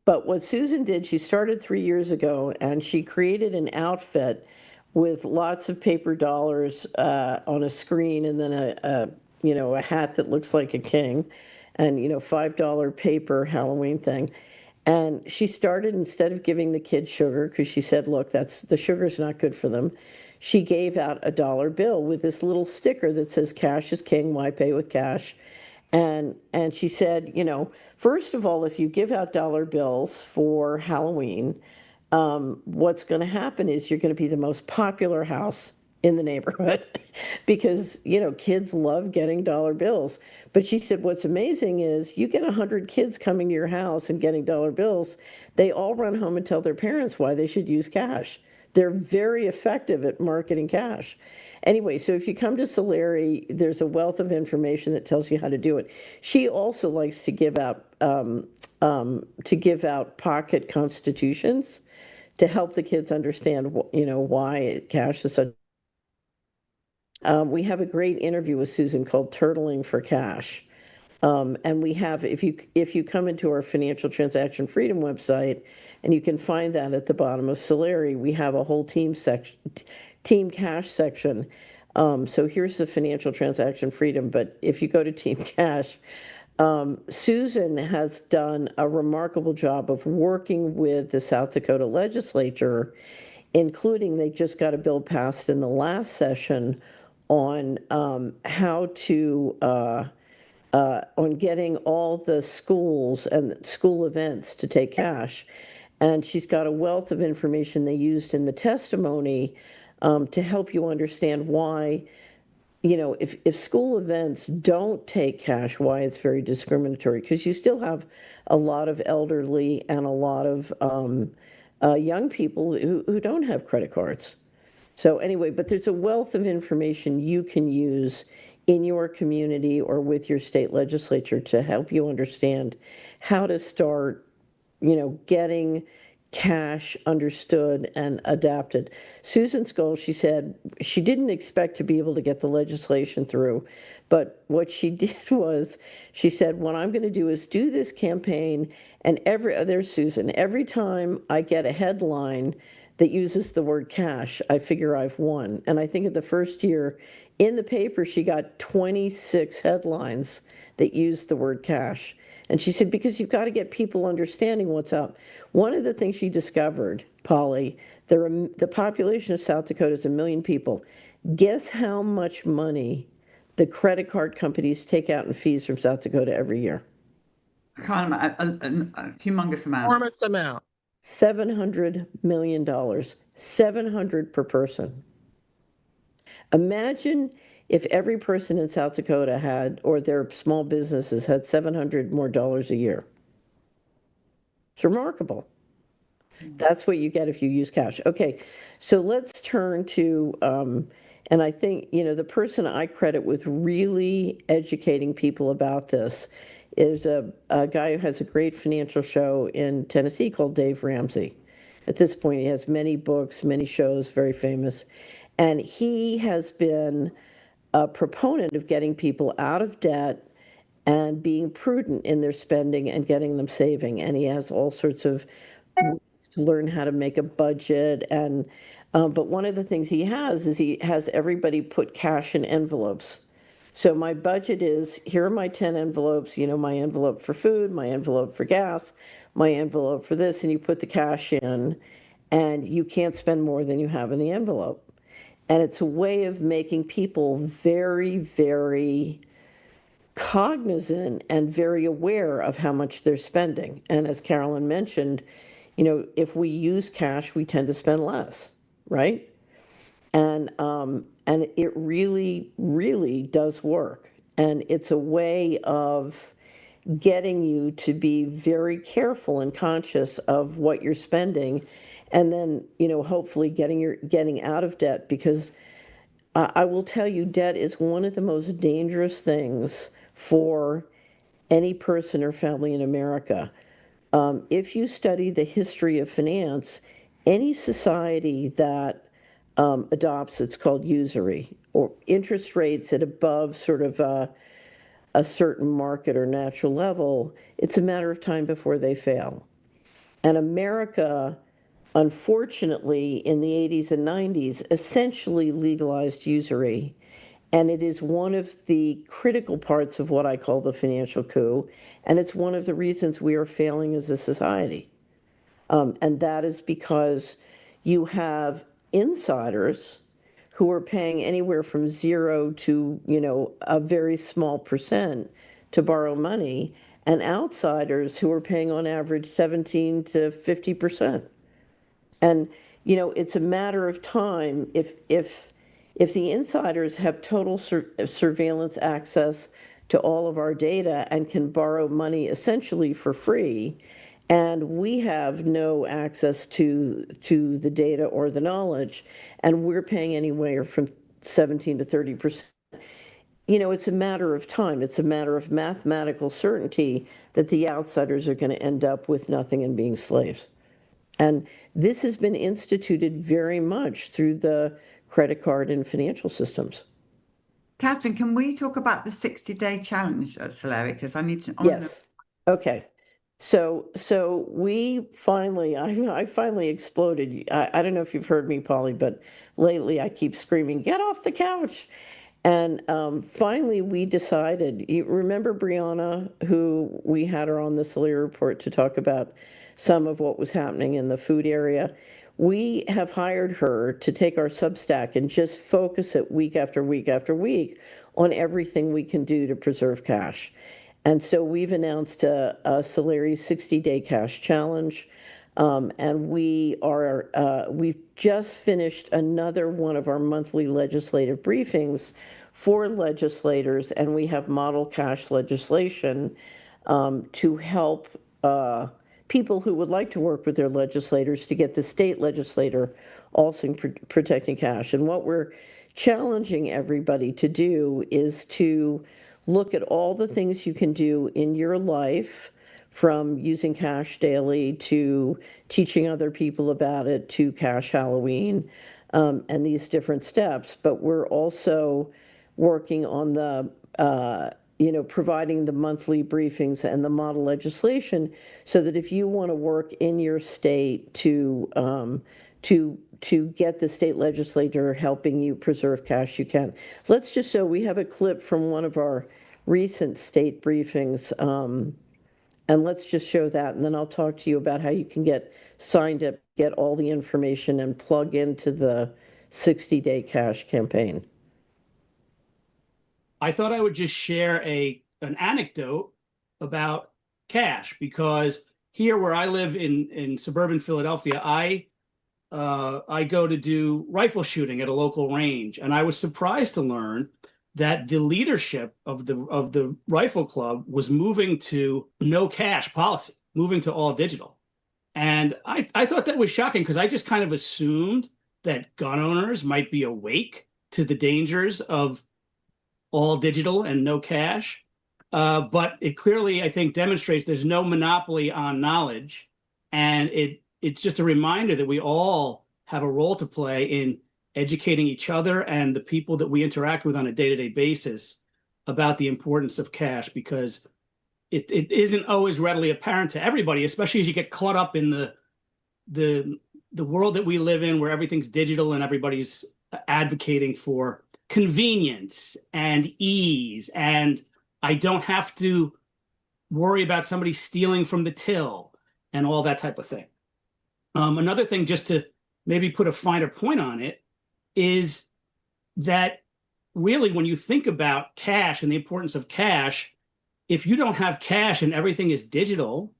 but what Susan did, she started 3 years ago, and she created an outfit with lots of paper dollars on a screen, and then a hat that looks like a king, and $5 paper Halloween thing. And she started, instead of giving the kids sugar, because she said, look, the sugar's not good for them, she gave out a dollar bill with this little sticker that says cash is king, why pay with cash? And she said, first of all, if you give out dollar bills for Halloween, what's going to happen is you're going to be the most popular house in the neighborhood because, kids love getting dollar bills. But she said, what's amazing is you get 100 kids coming to your house and getting dollar bills. They all run home and tell their parents why they should use cash. They're very effective at marketing cash. Anyway, so if you come to Solari, there's a wealth of information that tells you how to do it. She also likes to give out pocket constitutions to help the kids understand, why cash is such. We have a great interview with Susan called "Turtling for Cash," and we have, if you come into our Financial Transaction Freedom website, and you can find that at the bottom of Solari, we have a whole Team Cash section. So here's the Financial Transaction Freedom, but if you go to Team Cash, Susan has done a remarkable job of working with the South Dakota legislature, including they just got a bill passed in the last session on how to on getting all the schools and school events to take cash. And she's got a wealth of information they used in the testimony to help you understand why, if school events don't take cash, why it's very discriminatory. Because you still have a lot of elderly and a lot of young people who don't have credit cards. So anyway, but there's a wealth of information you can use in your community or with your state legislature to help you understand how to start, getting cash understood and adapted. Susan's goal, she said, she didn't expect to be able to get the legislation through, but what she did was, she said, what I'm going to do is do this campaign, and there's Susan, every time I get a headline that uses the word cash, I figure I've won. And I think in the first year in the paper, she got 26 headlines that used the word cash. And she said, because you've got to get people understanding what's up. One of the things she discovered, Polly, the population of South Dakota is 1 million people. Guess how much money the credit card companies take out in fees from South Dakota every year? A humongous amount. Enormous amount. $700 million, 700 per person. Imagine if every person in South Dakota had, or their small businesses had $700 more a year. It's remarkable. That's what you get if you use cash. Okay, so let's turn to, and I think, the person I credit with really educating people about this is a guy who has a great financial show in Tennessee called Dave Ramsey. At this point, he has many books, many shows, very famous. And he has been a proponent of getting people out of debt and being prudent in their spending and getting them saving. And he has all sorts of ways to learn how to make a budget. And but one of the things he has is he has everybody put cash in envelopes. So my budget is, here are my 10 envelopes, my envelope for food, my envelope for gas, my envelope for this, and you put the cash in, and you can't spend more than you have in the envelope. And it's a way of making people very, very cognizant and very aware of how much they're spending. And as Carolyn mentioned, if we use cash, we tend to spend less, right? And it really, really does work. And it's a way of getting you to be very careful and conscious of what you're spending, and then hopefully getting out of debt, because I will tell you, debt is one of the most dangerous things for any person or family in America. If you study the history of finance, any society that adopts, it's called usury, or interest rates at above sort of a certain market or natural level, it's a matter of time before they fail. And America, unfortunately, in the 80s and 90s, essentially legalized usury. And it is one of the critical parts of what I call the financial coup. And it's one of the reasons we are failing as a society. And that is because you have insiders who are paying anywhere from 0 to, a very small percent to borrow money, and outsiders who are paying on average 17 to 50%. And, it's a matter of time. If the insiders have total surveillance access to all of our data and can borrow money essentially for free, and we have no access to the data or the knowledge, and we're paying anywhere from 17 to 30%, it's a matter of time. It's a matter of mathematical certainty that the outsiders are going to end up with nothing and being slaves. And this has been instituted very much through the credit card and financial systems. Catherine, can we talk about the 60-day challenge at Solari? Because I need to. Yes. Okay. So we finally, I finally exploded. I don't know if you've heard me, Polly, but lately I keep screaming, "Get off the couch!" And finally we decided. You remember Brianna, who we had her on the Solari report to talk about some of what was happening in the food area. We have hired her to take our Substack and just focus it week after week after week on everything we can do to preserve cash. And so we've announced a Solari 60-day cash challenge. And we've just finished another one of our monthly legislative briefings for legislators, and we have model cash legislation to help people who would like to work with their legislators to get the state legislator also protecting cash. And what we're challenging everybody to do is to look at all the things you can do in your life, from using cash daily to teaching other people about it to Cash Halloween, and these different steps. But we're also working on the providing the monthly briefings and the model legislation, so that if you want to work in your state to get the state legislator helping you preserve cash, you can. Let's just show, we have a clip from one of our recent state briefings, and let's just show that, and then I'll talk to you about how you can get signed up, get all the information, and plug into the 60-day cash campaign. I thought I would just share an anecdote about cash, because here where I live in suburban Philadelphia, I go to do rifle shooting at a local range, and I was surprised to learn that the leadership of the rifle club was moving to no cash policy, moving to all digital. And I thought that was shocking, because I just kind of assumed that gun owners might be awake to the dangers of all digital and no cash. But it clearly, I think, demonstrates there's no monopoly on knowledge. And it's just a reminder that we all have a role to play in educating each other and the people that we interact with on a day-to-day basis about the importance of cash, because it isn't always readily apparent to everybody, especially as you get caught up in the world that we live in, where everything's digital and everybody's advocating for convenience and ease, and I don't have to worry about somebody stealing from the till and all that type of thing. Another thing, just to maybe put a finer point on it, is that really when you think about cash and the importance of cash, if you don't have cash and everything is digital,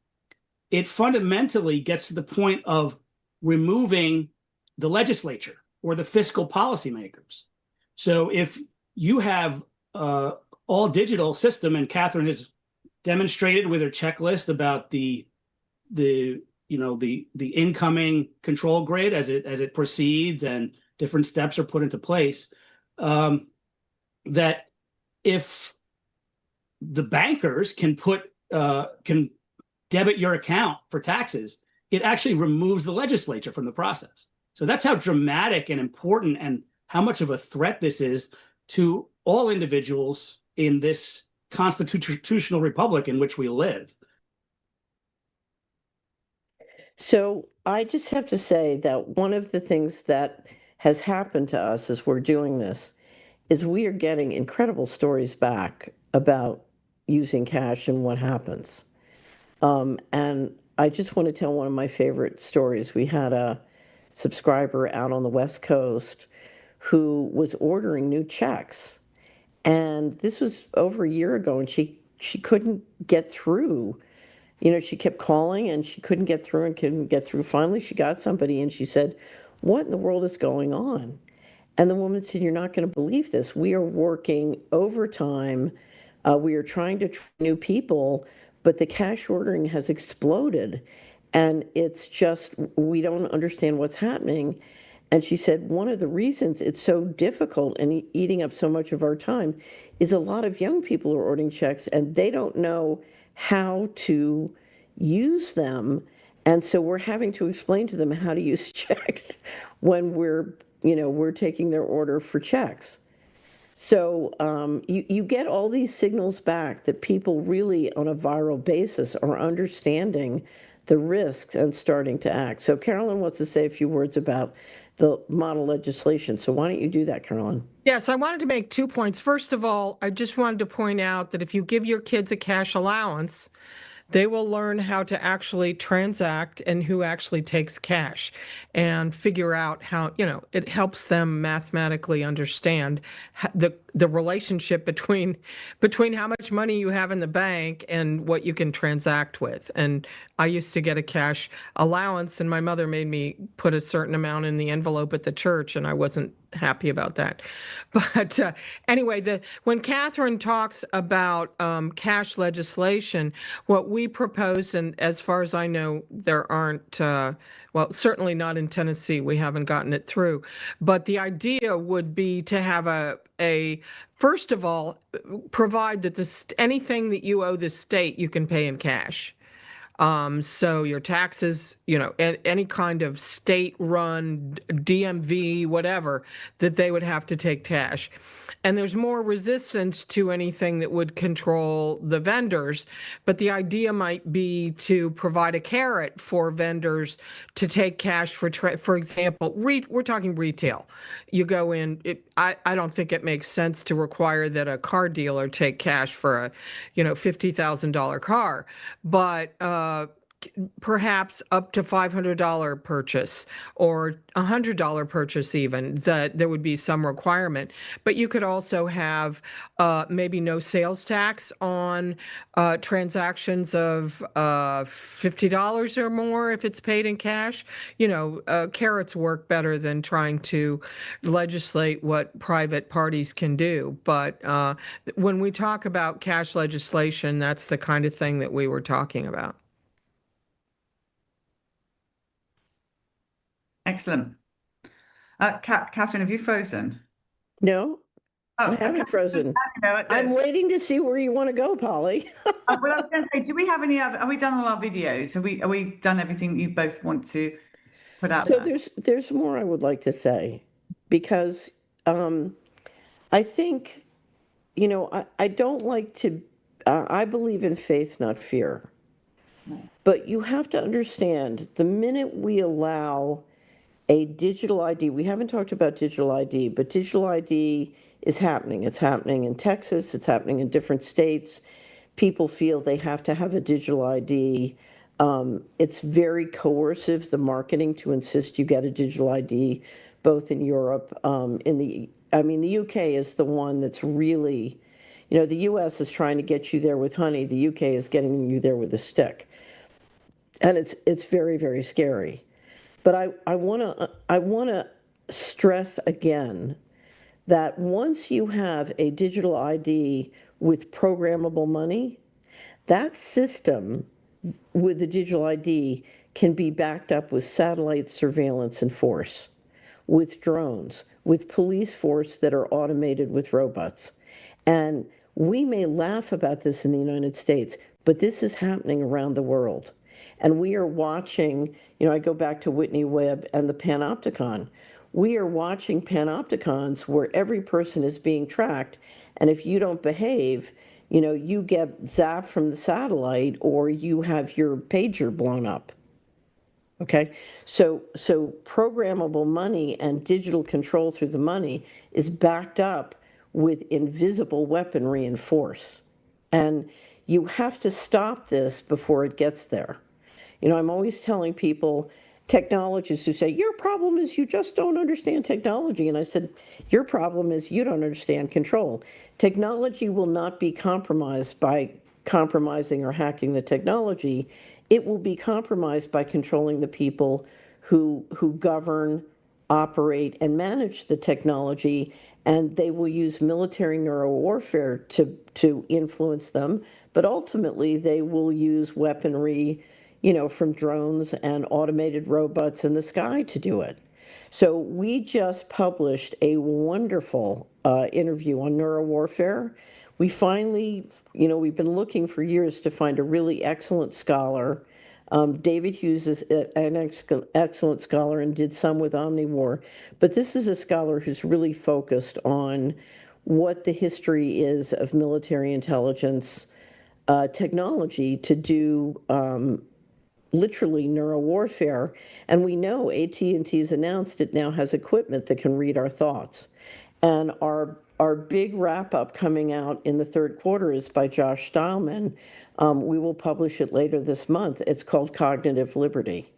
it fundamentally gets to the point of removing the legislature or the fiscal policymakers. So if you have all digital system, and Catherine has demonstrated with her checklist about the incoming control grid as it proceeds and different steps are put into place, that if the bankers can debit your account for taxes, it actually removes the legislature from the process. So that's how dramatic and important and how much of a threat this is to all individuals in this constitutional republic in which we live. So I just have to say that one of the things that has happened to us as we're doing this is we are getting incredible stories back about using cash and what happens. And I just want to tell one of my favorite stories. We had a subscriber out on the West Coast who was ordering new checks. And this was over a year ago, and she couldn't get through. She kept calling and she couldn't get through and couldn't get through. Finally, she got somebody and she said, "What in the world is going on?" And the woman said, "You're not going to believe this. We are working overtime. We are trying to train new people, but the cash ordering has exploded. And it's just, we don't understand what's happening." And she said, one of the reasons it's so difficult and eating up so much of our time is a lot of young people are ordering checks and they don't know how to use them. And so we're having to explain to them how to use checks when we're taking their order for checks. So you get all these signals back that people really on a viral basis are understanding the risks and starting to act. So Carolyn wants to say a few words about the model legislation. So why don't you do that, Carolyn? Yes, I wanted to make 2 points. First of all, I just wanted to point out that if you give your kids a cash allowance, they will learn how to actually transact and who actually takes cash and figure out how, it helps them mathematically understand the relationship between how much money you have in the bank and what you can transact with. And I used to get a cash allowance and my mother made me put a certain amount in the envelope at the church and I wasn't happy about that. But anyway, when Catherine talks about cash legislation, what we propose, and as far as I know, there aren't, well, certainly not in Tennessee, we haven't gotten it through, but the idea would be to have first of all, provide that anything that you owe the state, you can pay in cash. So your taxes, any kind of state-run DMV, whatever, that they would have to take cash. And there's more resistance to anything that would control the vendors. But the idea might be to provide a carrot for vendors to take cash for example, we're talking retail. You go in, I don't think it makes sense to require that a car dealer take cash for a, $50,000 car. But perhaps up to $500 purchase or $100 purchase, even that there would be some requirement. But you could also have maybe no sales tax on transactions of $50 or more if it's paid in cash. Carrots work better than trying to legislate what private parties can do. But when we talk about cash legislation, that's the kind of thing that we were talking about. Excellent. Catherine, have you frozen? No. I haven't frozen. I'm waiting to see where you want to go, Polly. Well, I was going to say, do we have any other? Have we done all our videos? Are we done everything you both want to put out So there? there's more I would like to say, because I think, I don't like to. I believe in faith, not fear. But you have to understand, the minute we allow a digital ID, we haven't talked about digital ID, but digital ID is happening. It's happening in Texas, it's happening in different states. People feel they have to have a digital ID. It's very coercive, the marketing to insist you get a digital ID, both in Europe, the UK is the one that's really, the US is trying to get you there with honey, the UK is getting you there with a stick. And it's very, very scary. But I wanna stress again that once you have a digital ID with programmable money, that system with the digital ID can be backed up with satellite surveillance and force, with drones, with police force that are automated with robots. And we may laugh about this in the United States, but this is happening around the world. And we are watching, I go back to Whitney Webb and the Panopticon. We are watching Panopticons where every person is being tracked. And if you don't behave, you get zapped from the satellite or you have your pager blown up. Okay, so programmable money and digital control through the money is backed up with invisible weaponry and force. And you have to stop this before it gets there. I'm always telling people, technologists who say, your problem is you just don't understand technology. And I said, your problem is you don't understand control. Technology will not be compromised by compromising or hacking the technology. It will be compromised by controlling the people who govern, operate, and manage the technology. And they will use military neurowarfare to influence them. But ultimately, they will use weaponry, from drones and automated robots in the sky to do it. So we just published a wonderful interview on neurowarfare. We finally, we've been looking for years to find a really excellent scholar. David Hughes is an excellent scholar and did some with Omnivore. But this is a scholar who's really focused on what the history is of military intelligence technology to do literally neurowarfare. And we know AT&T's announced it now has equipment that can read our thoughts. And our big wrap up coming out in the third quarter is by Josh Steilman. We will publish it later this month. It's called Cognitive Liberty.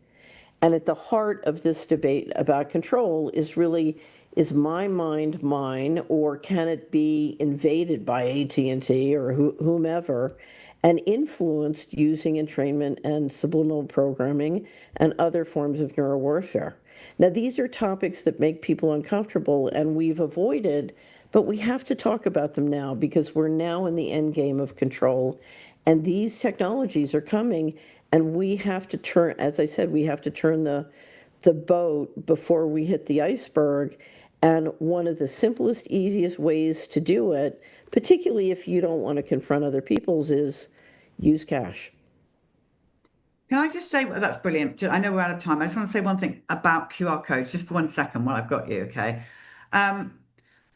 And at the heart of this debate about control is really, is my mind mine, or can it be invaded by AT&T or whomever and influenced using entrainment and subliminal programming and other forms of neurowarfare? Now, these are topics that make people uncomfortable and we've avoided, but we have to talk about them now because we're now in the end game of control. And these technologies are coming, and we have to turn, as I said, we have to turn the boat before we hit the iceberg. And one of the simplest, easiest ways to do it, particularly if you don't want to confront other people's, is use cash. Can I just say, well, that's brilliant. I know we're out of time. I just want to say one thing about QR codes, just for 1 second while I've got you, okay?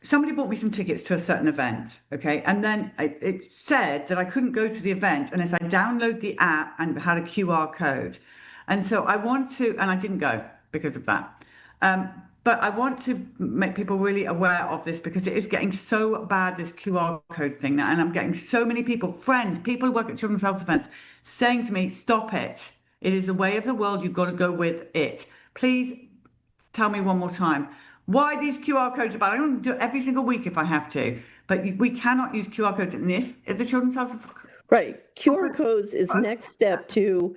Somebody bought me some tickets to a certain event, okay? And then it said that I couldn't go to the event unless I download the app and had a QR code. And so I want to, and I didn't go because of that. But I want to make people really aware of this because it is getting so bad, this QR code thing now. And I'm getting so many people, friends, people who work at Children's Health Defence, saying to me, stop it. It is the way of the world. You've got to go with it. Please tell me one more time why these QR codes are bad. I'm going to do it every single week if I have to. But we cannot use QR codes. And if the Children's Health... Right. QR codes is next step to,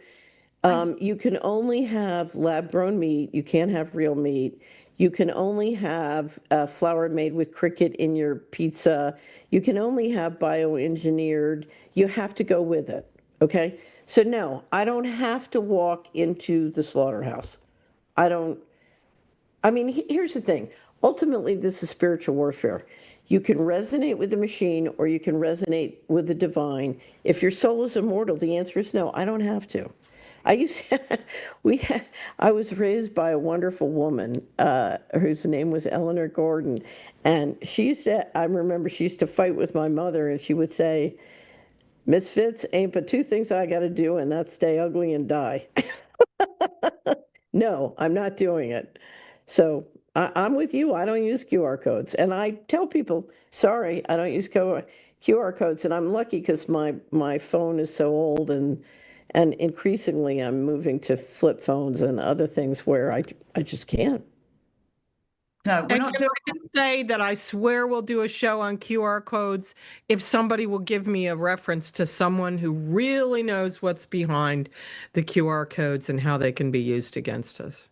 you can only have lab-grown meat. You can't have real meat. You can only have flour made with cricket in your pizza. You can only have bioengineered. You have to go with it, okay? So no, I don't have to walk into the slaughterhouse. Here's the thing. Ultimately, this is spiritual warfare. You can resonate with the machine or you can resonate with the divine. If your soul is immortal, the answer is no, I don't have to. I was raised by a wonderful woman whose name was Eleanor Gordon. And I remember she used to fight with my mother, and she would say, "Miss Fitz, ain't but two things I got to do, and that's stay ugly and die." No, I'm not doing it. So I'm with you. I don't use QR codes. And I tell people, sorry, I don't use QR codes. And I'm lucky because my phone is so old, and increasingly I'm moving to flip phones and other things where I just can't. No, we're not doing I can say that I swear we'll do a show on QR codes if somebody will give me a reference to someone who really knows what's behind the QR codes and how they can be used against us.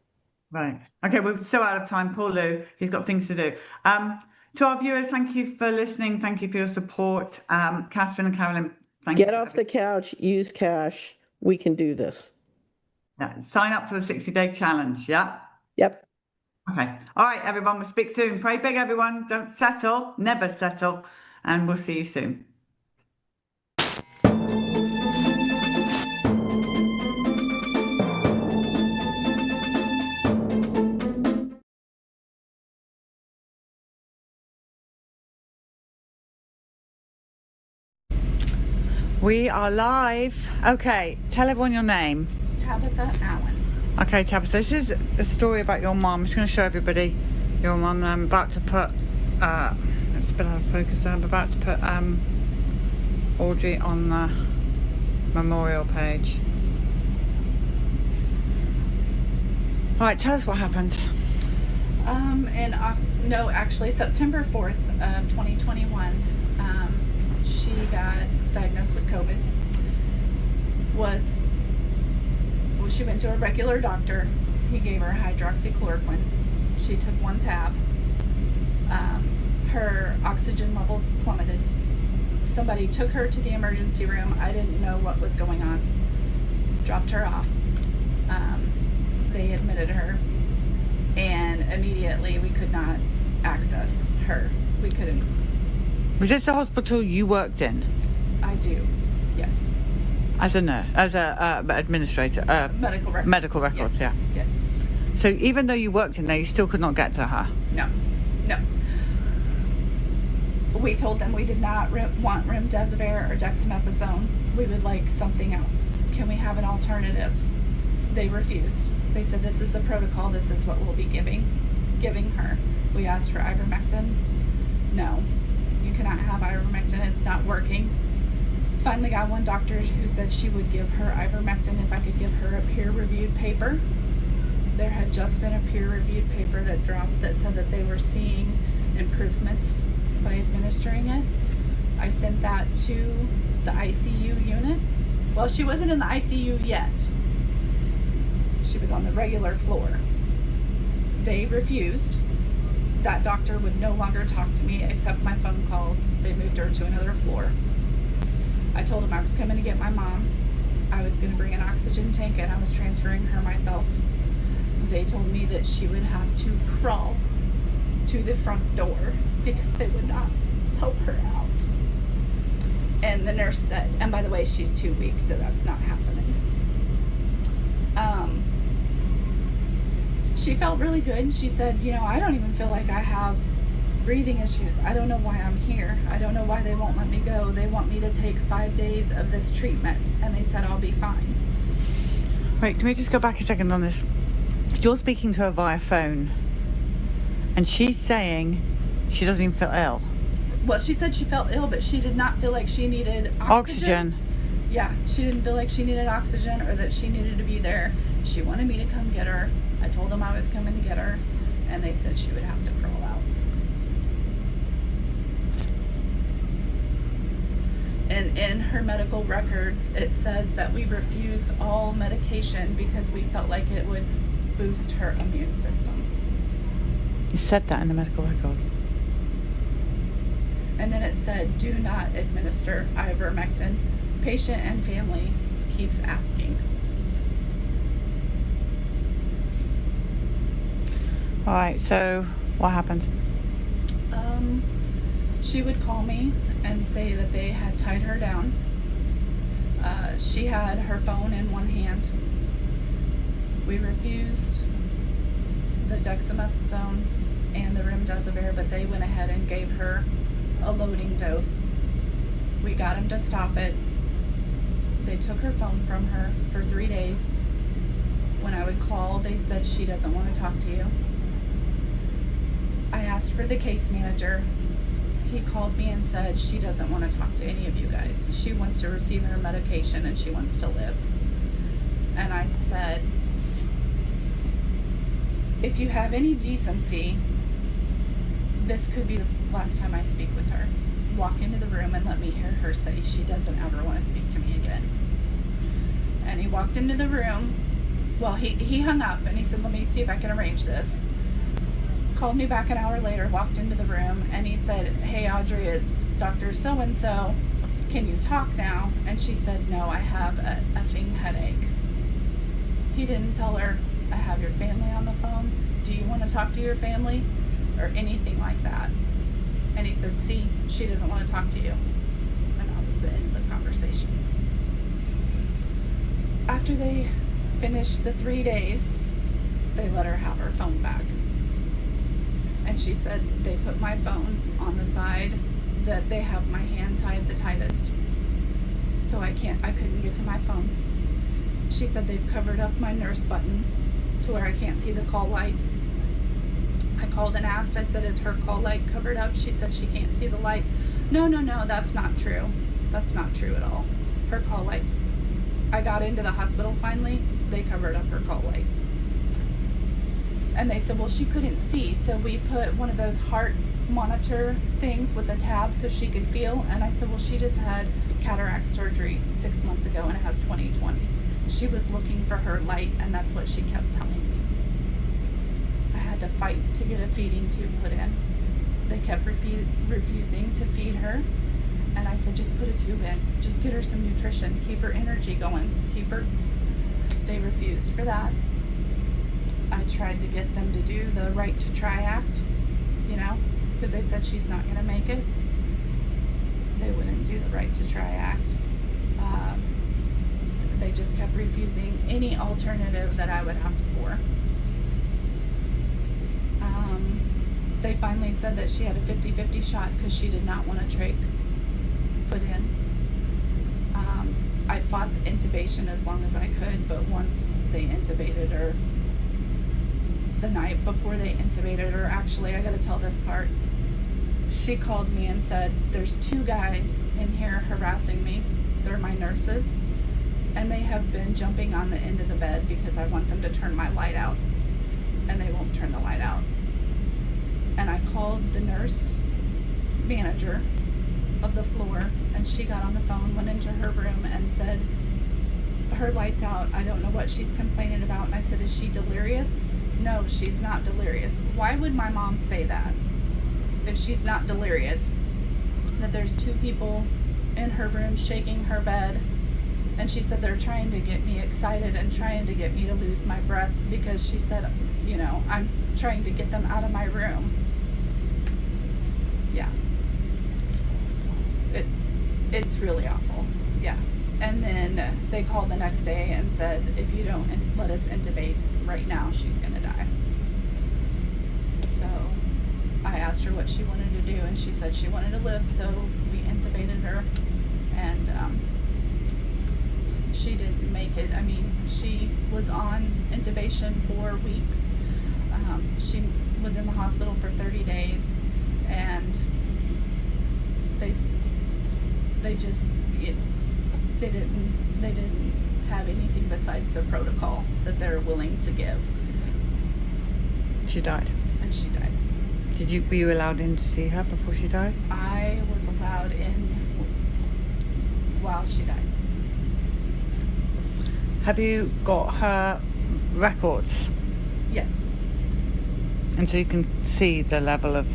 Right. Okay, we're so out of time. Poor Lou, he's got things to do. To our viewers, thank you for listening. Thank you for your support. Catherine and Carolyn, thank you. Get off the couch, use cash. We can do this. Yeah, sign up for the 60-day challenge, yeah? Yep. Okay. All right, everyone, we'll speak soon. Pray big, everyone. Don't settle, never settle. And we'll see you soon. We are live. Okay, tell everyone your name. Tabitha Allen. Okay, Tabitha, this is a story about your mum. I'm just going to show everybody your mum. I'm about to put, it's a bit out of focus there. I'm about to put Audrey on the memorial page. All right, tell us what happened. Actually September 4th of 2021, she got diagnosed with COVID. She went to a regular doctor. He gave her hydroxychloroquine. She took 1 tab. Her oxygen level plummeted. Somebody took her to the emergency room. I didn't know what was going on. Dropped her off. They admitted her, and immediately we could not access her. We couldn't. Was this the hospital you worked in? I do, yes. As a nurse, as a administrator? Medical records. Medical records, yes. yeah. Yes. So even though you worked in there, you still could not get to her? No. We told them we did not want remdesivir or dexamethasone. We would like something else. Can we have an alternative? They refused. They said, this is the protocol, this is what we'll be giving her. We asked for ivermectin. No, you cannot have ivermectin, it's not working. Finally got one doctor who said she would give her ivermectin if I could give her a peer-reviewed paper. There had just been a peer-reviewed paper that dropped that said that they were seeing improvements by administering it. I sent that to the ICU unit. Well, she wasn't in the ICU yet. She was on the regular floor. They refused. That doctor would no longer talk to me except my phone calls. They moved her to another floor. I told him I was coming to get my mom. I was going to bring an oxygen tank and I was transferring her myself. They told me that she would have to crawl to the front door because they would not help her out. And the nurse said, and by the way, she's 2 weeks, so that's not happening. She felt really good. She said, I don't even feel like I have breathing issues. I don't know why I'm here. I don't know why they won't let me go. They want me to take 5 days of this treatment, and they said I'll be fine. Wait, can we just go back a second on this? You're speaking to her via phone, and she's saying she doesn't even feel ill. Well, she said she felt ill, but she did not feel like she needed oxygen. Yeah, she didn't feel like she needed oxygen or that she needed to be there. She wanted me to come get her. I told them I was coming to get her, and they said she would have to crawl out. And in her medical records, it says that we refused all medication because we felt like it would boost her immune system. You said that in the medical records. And then it said, do not administer ivermectin. Patient and family keeps asking. All right, so what happened? She would call me and say that they had tied her down. She had her phone in one hand. We refused the dexamethasone and the remdesivir, but they went ahead and gave her a loading dose. We got them to stop it. They took her phone from her for 3 days. When I would call, they said she doesn't want to talk to you. I asked for the case manager. He called me and said she doesn't want to talk to any of you guys. She wants to receive her medication and she wants to live. And I said, if you have any decency, this could be the last time I speak with her. Walk into the room and let me hear her say she doesn't ever want to speak to me again. And he walked into the room. Well, he hung up and he said, let me see if I can arrange this. Called me back an hour later, walked into the room, and he said, hey Audrey, it's Dr. So-and-so. Can you talk now? And she said, no, I have a effing headache. He didn't tell her, I have your family on the phone. Do you want to talk to your family? Or anything like that. And he said, see, she doesn't want to talk to you. And that was the end of the conversation. After they finished the 3 days, they let her have her phone back. And she said they put my phone on the side that they have my hand tied the tightest. So I couldn't get to my phone. She said they've covered up my nurse button to where I can't see the call light. I called and asked, I said, is her call light covered up? She said she can't see the light. No, that's not true. That's not true at all. Her call light. I got into the hospital finally, they covered up her call light. And they said, well, she couldn't see, so we put one of those heart monitor things with a tab so she could feel. And I said, well, she just had cataract surgery 6 months ago and it has 20/20. She was looking for her light, and that's what she kept telling me. I had to fight to get a feeding tube put in. They kept refusing to feed her. And I said, just put a tube in. Just get her some nutrition. Keep her energy going. They refused for that. I tried to get them to do the Right to Try Act, because they said she's not going to make it. They wouldn't do the Right to Try Act. They just kept refusing any alternative that I would ask for. They finally said that she had a 50-50 shot because she did not want a trach put in. I fought the intubation as long as I could, but once they intubated her, the night before they intubated her, actually, I gotta tell this part, she called me and said, there's 2 guys in here harassing me. They're my nurses, and they have been jumping on the end of the bed because I want them to turn my light out, and they won't turn the light out. And I called the nurse manager of the floor, and she got on the phone, went into her room and said, her light's out, I don't know what she's complaining about. And I said, is she delirious? No, she's not delirious. Why would my mom say that if she's not delirious? That there's 2 people in her room shaking her bed, and she said they're trying to get me excited and trying to get me to lose my breath because she said, I'm trying to get them out of my room. Yeah. It's really awful. Yeah. And then they called the next day and said, if you don't let us intubate right now, she's going to die. So I asked her what she wanted to do, and she said she wanted to live, so we intubated her. And she didn't make it. I mean, she was on intubation for weeks. She was in the hospital for 30 days, and they didn't have anything besides the protocol that they're willing to give. She died. And she died. Were you allowed in to see her before she died? I was allowed in while she died. Have you got her records? Yes. And so you can see the level of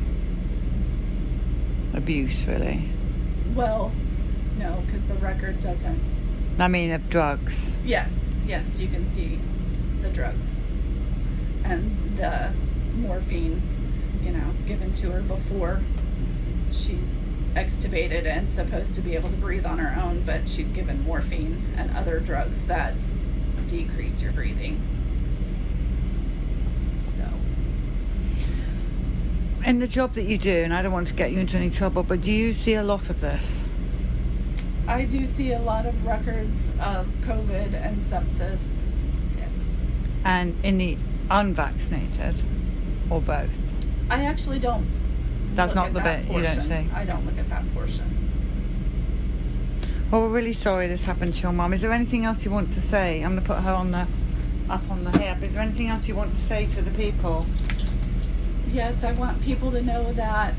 abuse, really? Well, no, because the record doesn't. I mean, of drugs. Yes, you can see the drugs and the morphine, given to her before she's extubated and supposed to be able to breathe on her own, but she's given morphine and other drugs that decrease your breathing. So. In the job that you do, and I don't want to get you into any trouble, but do you see a lot of this? I do see a lot of records of COVID and sepsis, yes. And in the unvaccinated, or both? I actually don't. That's not the bit you don't see? I don't look at that portion. Well, we're really sorry this happened to your mum. Is there anything else you want to say? I'm going to put her up on the hip. Is there anything else you want to say to the people? Yes, I want people to know that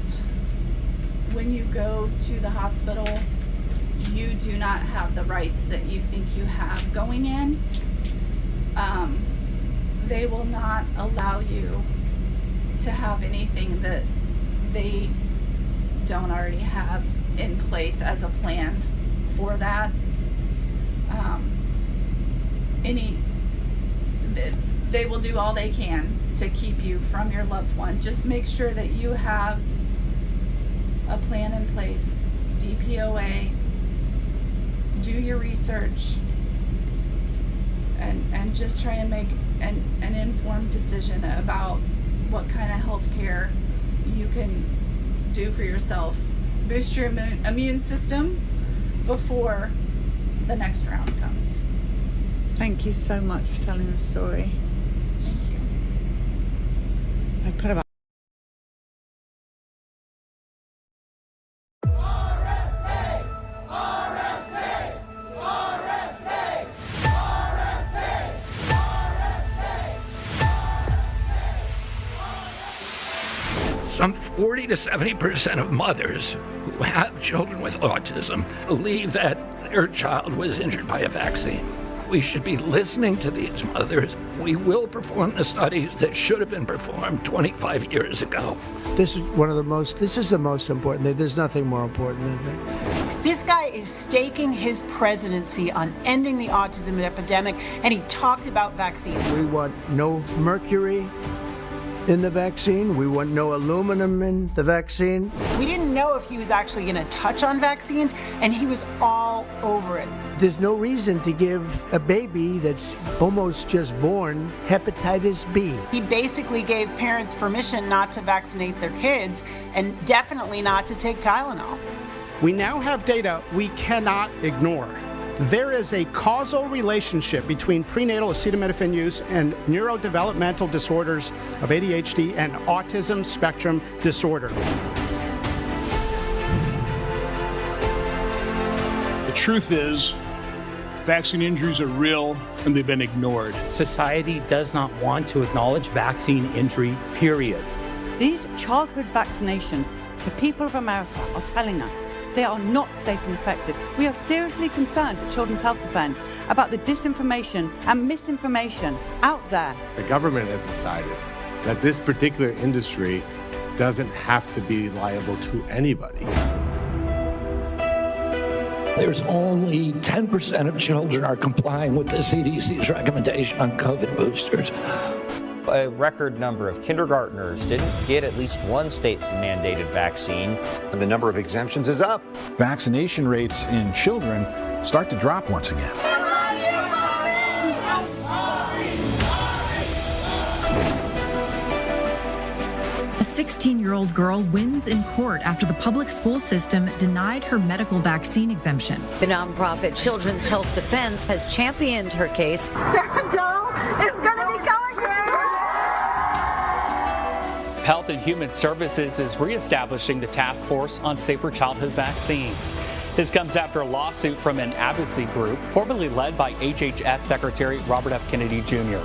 when you go to the hospital, you do not have the rights that you think you have going in. They will not allow you to have anything that they don't already have in place as a plan for that. They will do all they can to keep you from your loved one. Just make sure that you have a plan in place, DPOA, do your research, and just try and make an informed decision about what kind of health care you can do for yourself. Boost your immune system before the next round comes. Thank you so much for telling the story. Thank you. I put about Some 40 to 70% of mothers who have children with autism believe that their child was injured by a vaccine. We should be listening to these mothers. We will perform the studies that should have been performed 25 years ago. This is the most important thing. There's nothing more important than that. This guy is staking his presidency on ending the autism epidemic, and he talked about vaccines. We want no mercury in the vaccine. We want no aluminum in the vaccine. We didn't know if he was actually going to touch on vaccines, and he was all over it. There's no reason to give a baby that's almost just born hepatitis B. He basically gave parents permission not to vaccinate their kids and definitely not to take Tylenol. We now have data we cannot ignore. There is a causal relationship between prenatal acetaminophen use and neurodevelopmental disorders of ADHD and autism spectrum disorder. The truth is, vaccine injuries are real and they've been ignored. Society does not want to acknowledge vaccine injury, period. These childhood vaccinations, the people of America are telling us they are not safe and effective. We are seriously concerned at Children's Health Defense about the disinformation and misinformation out there. The government has decided that this particular industry doesn't have to be liable to anybody. There's only 10% of children are complying with the CDC's recommendation on COVID boosters. A record number of kindergartners didn't get at least one state-mandated vaccine. And the number of exemptions is up. Vaccination rates in children start to drop once again. A 16-year-old girl wins in court after the public school system denied her medical vaccine exemption. The nonprofit Children's Health Defense has championed her case. Second dose is going to be going. Health and Human Services is reestablishing the task force on safer childhood vaccines. This comes after a lawsuit from an advocacy group formerly led by HHS Secretary Robert F. Kennedy Jr.